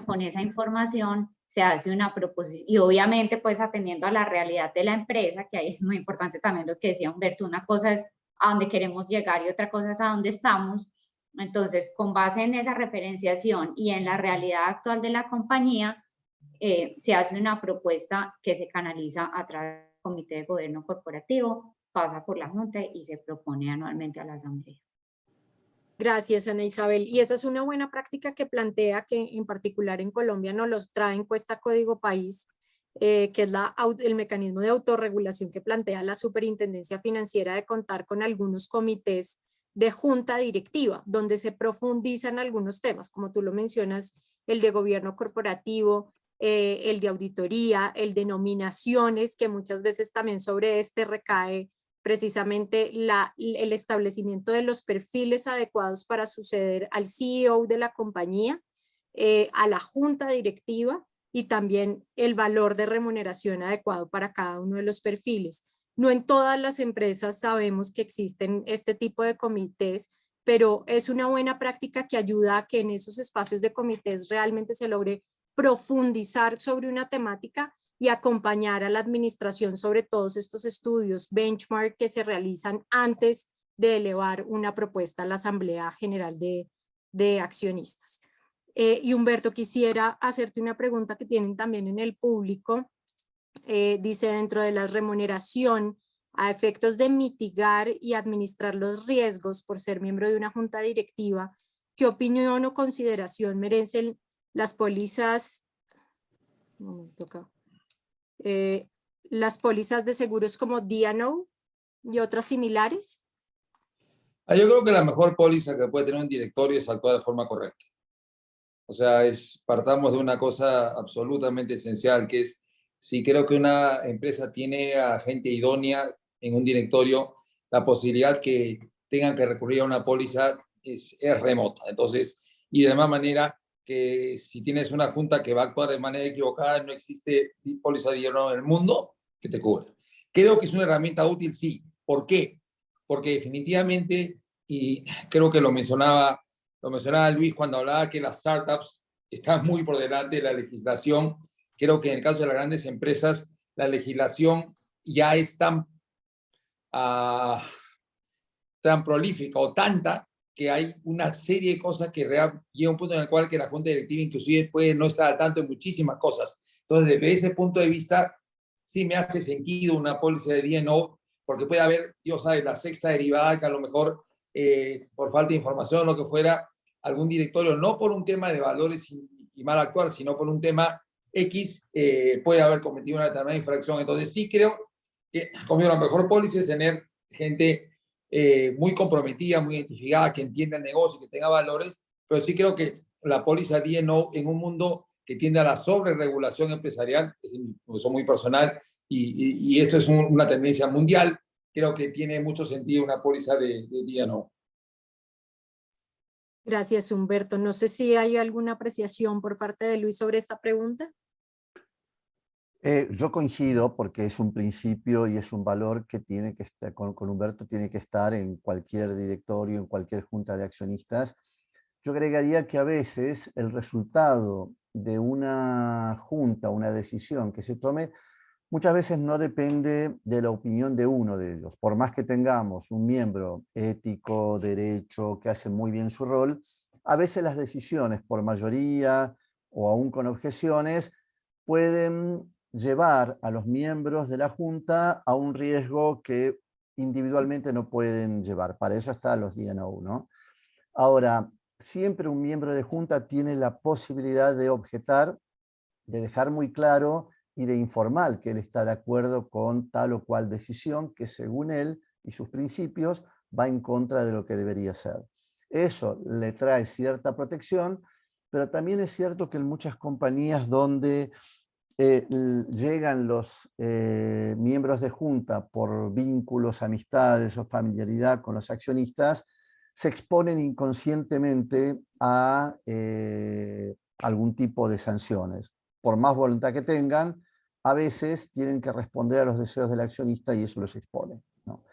con esa información se hace una proposición, y obviamente pues atendiendo a la realidad de la empresa, que ahí es muy importante también lo que decía Humberto, una cosa es a dónde queremos llegar y otra cosa es a dónde estamos. Entonces, con base en esa referenciación y en la realidad actual de la compañía, se hace una propuesta que se canaliza a través del Comité de Gobierno Corporativo, pasa por la Junta y se propone anualmente a la Asamblea. Gracias, Ana Isabel. Y esa es una buena práctica que plantea que en particular en Colombia nos los trae encuesta Código País, que es el mecanismo de autorregulación que plantea la Superintendencia Financiera de contar con algunos comités de junta directiva, donde se profundizan algunos temas, como tú lo mencionas, el de gobierno corporativo, el de auditoría, el de nominaciones, que muchas veces también sobre este recae precisamente el establecimiento de los perfiles adecuados para suceder al CEO de la compañía, a la junta directiva y también el valor de remuneración adecuado para cada uno de los perfiles. No en todas las empresas sabemos que existen este tipo de comités, pero es una buena práctica que ayuda a que en esos espacios de comités realmente se logre profundizar sobre una temática y acompañar a la administración sobre todos estos estudios benchmark que se realizan antes de elevar una propuesta a la Asamblea General de Accionistas. Y Humberto, quisiera hacerte una pregunta que tienen también en el público. Dice, dentro de la remuneración, a efectos de mitigar y administrar los riesgos por ser miembro de una junta directiva, ¿qué opinión o consideración merecen las pólizas? Un momento acá. Las pólizas de seguros como D&O y otras similares? Yo creo que la mejor póliza que puede tener un directorio es actuar de forma correcta. O sea, partamos de una cosa absolutamente esencial, que es, si creo que una empresa tiene a gente idónea en un directorio, la posibilidad que tengan que recurrir a una póliza es remota. Entonces, y de la misma manera que si tienes una junta que va a actuar de manera equivocada, no existe póliza de dinero en el mundo que te cubra. Creo que es una herramienta útil, sí. ¿Por qué? Porque definitivamente, y creo que lo mencionaba Luis cuando hablaba que las startups están muy por delante de la legislación. Creo que en el caso de las grandes empresas, la legislación ya es tan prolífica o tanta que hay una serie de cosas que llega a un punto en el cual que la junta directiva inclusive puede no estar al tanto de muchísimas cosas. Entonces, desde ese punto de vista, sí me hace sentido una póliza de D&O, porque puede haber, Dios sabe, la sexta derivada que a lo mejor, por falta de información o lo que fuera, algún directorio, no por un tema de valores y mal actuar, sino por un tema X, puede haber cometido una determinada infracción. Entonces, sí creo que, como la mejor póliza es tener gente muy comprometida, muy identificada, que entienda el negocio, que tenga valores, pero sí creo que la póliza D&O en un mundo que tiende a la sobreregulación empresarial, es mi posición muy personal, y esto es una tendencia mundial, creo que tiene mucho sentido una póliza de D&O. Gracias, Humberto. No sé si hay alguna apreciación por parte de Luis sobre esta pregunta. Yo coincido porque es un principio y es un valor que tiene que estar, con Humberto tiene que estar en cualquier directorio, en cualquier junta de accionistas. Yo agregaría que a veces el resultado de una junta, una decisión que se tome, muchas veces no depende de la opinión de uno de ellos. Por más que tengamos un miembro ético, derecho, que hace muy bien su rol, a veces las decisiones por mayoría o aún con objeciones pueden llevar a los miembros de la Junta a un riesgo que individualmente no pueden llevar. Para eso están los D&O, ¿no? Ahora, siempre un miembro de Junta tiene la posibilidad de objetar, de dejar muy claro y de informar que él está de acuerdo con tal o cual decisión que según él y sus principios va en contra de lo que debería ser. Eso le trae cierta protección, pero también es cierto que en muchas compañías donde llegan los miembros de junta por vínculos, amistades o familiaridad con los accionistas, se exponen inconscientemente a algún tipo de sanciones. Por más voluntad que tengan, a veces tienen que responder a los deseos del accionista y eso los expone, ¿no?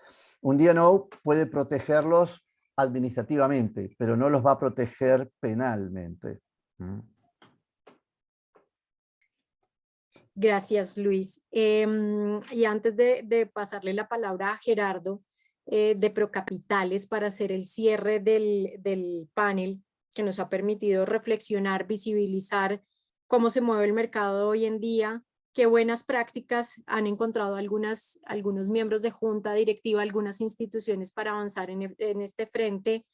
Un D&O puede protegerlos administrativamente, pero no los va a proteger penalmente. Gracias, Luis. Y antes de pasarle la palabra a Gerardo de Procapitales para hacer el cierre del panel que nos ha permitido reflexionar, visibilizar cómo se mueve el mercado hoy en día, qué buenas prácticas han encontrado algunos miembros de junta directiva, algunas instituciones para avanzar en este frente,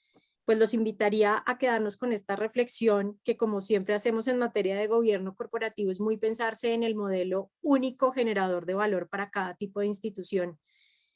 pues los invitaría a quedarnos con esta reflexión que, como siempre hacemos en materia de gobierno corporativo, es muy pensarse en el modelo único generador de valor para cada tipo de institución,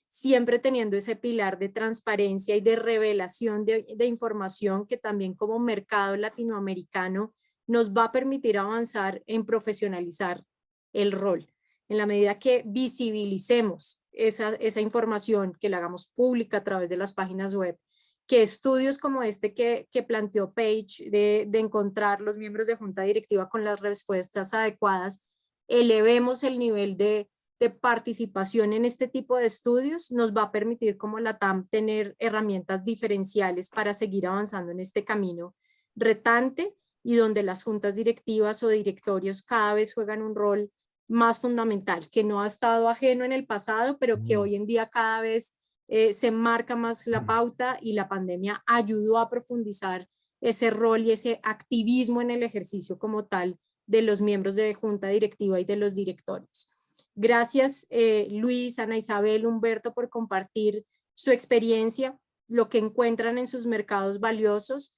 siempre teniendo ese pilar de transparencia y de revelación de información que también como mercado latinoamericano nos va a permitir avanzar en profesionalizar el rol. En la medida que visibilicemos esa información, que la hagamos pública a través de las páginas web, que estudios como este que planteó Paige de encontrar los miembros de junta directiva con las respuestas adecuadas, elevemos el nivel de participación en este tipo de estudios, nos va a permitir como LATAM tener herramientas diferenciales para seguir avanzando en este camino retante y donde las juntas directivas o directorios cada vez juegan un rol más fundamental, que no ha estado ajeno en el pasado, pero que hoy en día cada vez se marca más la pauta, y la pandemia ayudó a profundizar ese rol y ese activismo en el ejercicio como tal de los miembros de junta directiva y de los directorios. Gracias Luis, Ana Isabel, Humberto por compartir su experiencia, lo que encuentran en sus mercados valiosos,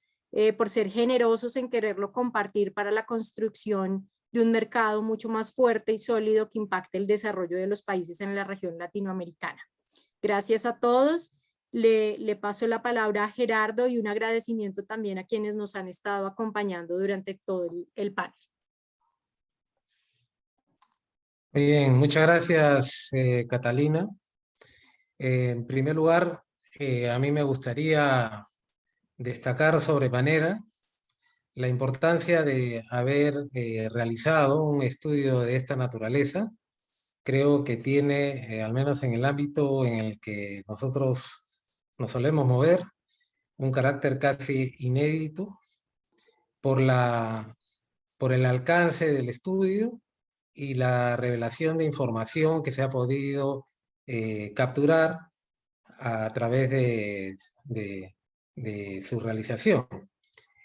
por ser generosos en quererlo compartir para la construcción de un mercado mucho más fuerte y sólido que impacte el desarrollo de los países en la región latinoamericana. Gracias a todos. Le paso la palabra a Gerardo y un agradecimiento también a quienes nos han estado acompañando durante todo el panel. Bien, muchas gracias Catalina. En primer lugar, a mí me gustaría destacar sobremanera la importancia de haber realizado un estudio de esta naturaleza. Creo que tiene, al menos en el ámbito en el que nosotros nos solemos mover, un carácter casi inédito por el alcance del estudio y la revelación de información que se ha podido capturar a través de su realización.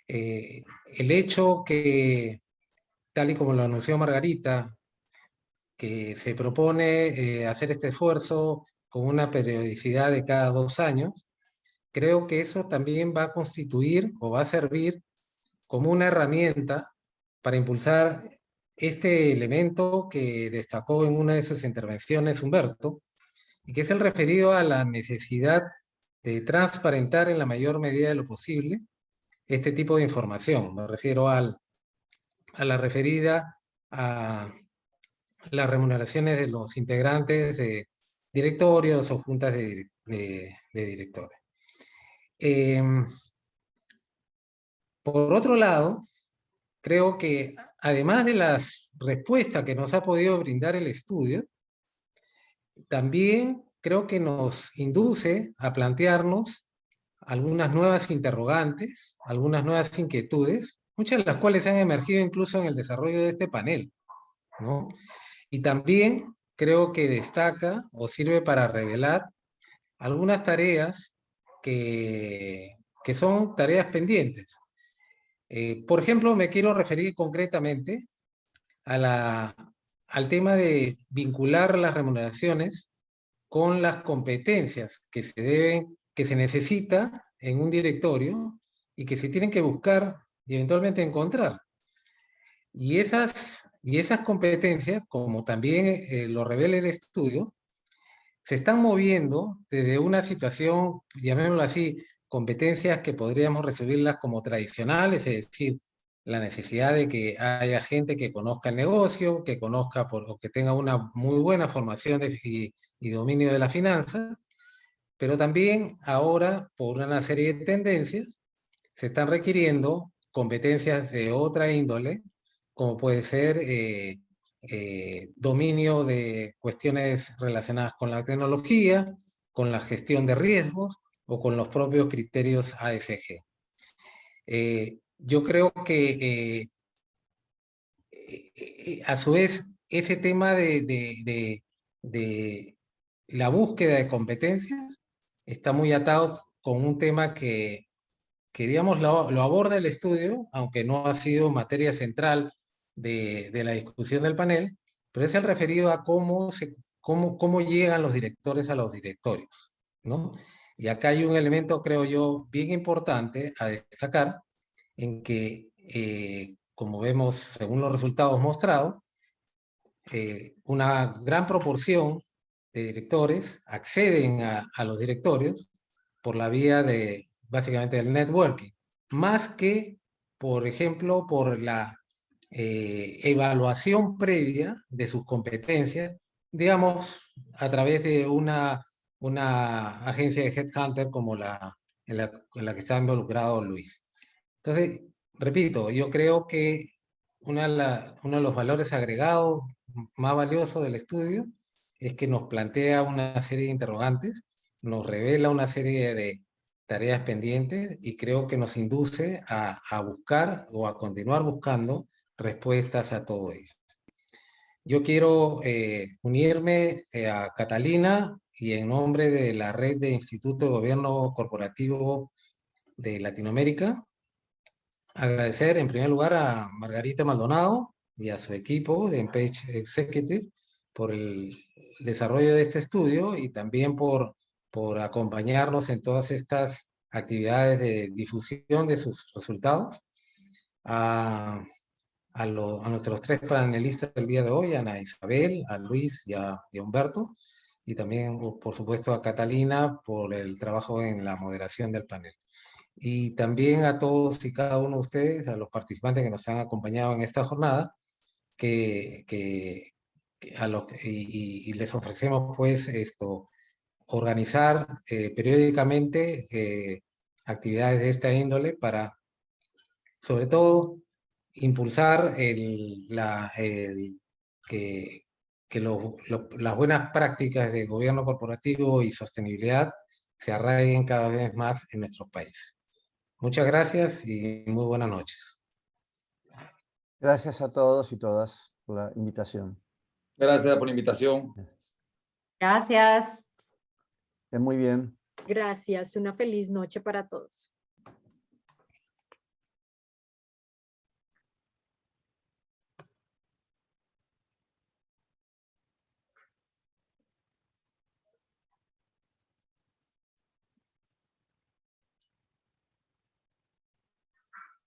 El hecho que, tal y como lo anunció Margarita, que se propone hacer este esfuerzo con una periodicidad de cada 2 años, creo que eso también va a constituir o va a servir como una herramienta para impulsar este elemento que destacó en una de sus intervenciones Humberto, y que es el referido a la necesidad de transparentar en la mayor medida de lo posible este tipo de información. Me refiero a la referida a las remuneraciones de los integrantes de directorios o juntas de directores. Por otro lado, creo que además de las respuestas que nos ha podido brindar el estudio, también creo que nos induce a plantearnos algunas nuevas interrogantes, algunas nuevas inquietudes, muchas de las cuales han emergido incluso en el desarrollo de este panel, ¿no? Y también creo que destaca o sirve para revelar algunas tareas que son tareas pendientes. Por ejemplo, me quiero referir concretamente al tema de vincular las remuneraciones con las competencias que se necesita en un directorio y que se tienen que buscar y eventualmente encontrar. Y esas competencias, como también lo revela el estudio, se están moviendo desde una situación, llamémoslo así, competencias que podríamos resumirlas como tradicionales, es decir, la necesidad de que haya gente que conozca el negocio, que conozca o que tenga una muy buena formación y dominio de la finanza, pero también ahora, por una serie de tendencias, se están requiriendo competencias de otra índole, como puede ser dominio de cuestiones relacionadas con la tecnología, con la gestión de riesgos o con los propios criterios ASG. Yo creo que a su vez ese tema de la búsqueda de competencias está muy atado con un tema que digamos, lo aborda el estudio, aunque no ha sido materia central de la discusión del panel, pero es el referido a cómo llegan los directores a los directorios, ¿no? Y acá hay un elemento, creo yo, bien importante a destacar, en que, como vemos según los resultados mostrados, una gran proporción de directores acceden a los directorios por la vía de, básicamente, del networking, más que, por ejemplo, por la evaluación previa de sus competencias, digamos, a través de una agencia de headhunter como en la que está involucrado Luis. Entonces, repito, yo creo que uno de los valores agregados más valiosos del estudio es que nos plantea una serie de interrogantes, nos revela una serie de tareas pendientes y creo que nos induce a buscar o a continuar buscando respuestas a todo ello. Yo quiero unirme a Catalina y en nombre de la Red de Institutos de Gobierno Corporativo de Latinoamérica, agradecer en primer lugar a Margarita Maldonado y a su equipo de Empage Executive por el desarrollo de este estudio y también por acompañarnos en todas estas actividades de difusión de sus resultados. A nuestros 3 panelistas del día de hoy, a Ana Isabel, a Luis y a Humberto, y también, por supuesto, a Catalina por el trabajo en la moderación del panel. Y también a todos y cada uno de ustedes, a los participantes que nos han acompañado en esta jornada, y les ofrecemos pues organizar periódicamente actividades de esta índole para, sobre todo, impulsar que las buenas prácticas de gobierno corporativo y sostenibilidad se arraiguen cada vez más en nuestros países. Muchas gracias y muy buenas noches. Gracias a todos y todas por la invitación. Gracias por la invitación. Gracias. Muy bien. Gracias, una feliz noche para todos.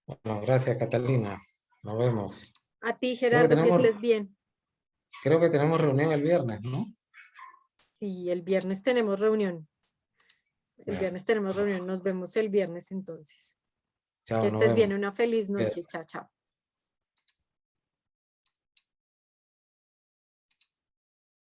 Bueno, gracias Catalina. Nos vemos. A ti, Gerardo, que estés bien. Creo que tenemos reunión el viernes, ¿no? Sí, el viernes tenemos reunión. El viernes tenemos reunión. Nos vemos el viernes entonces. Chao, Que nos estés bien. vemos. Una feliz noche. Chao, chao.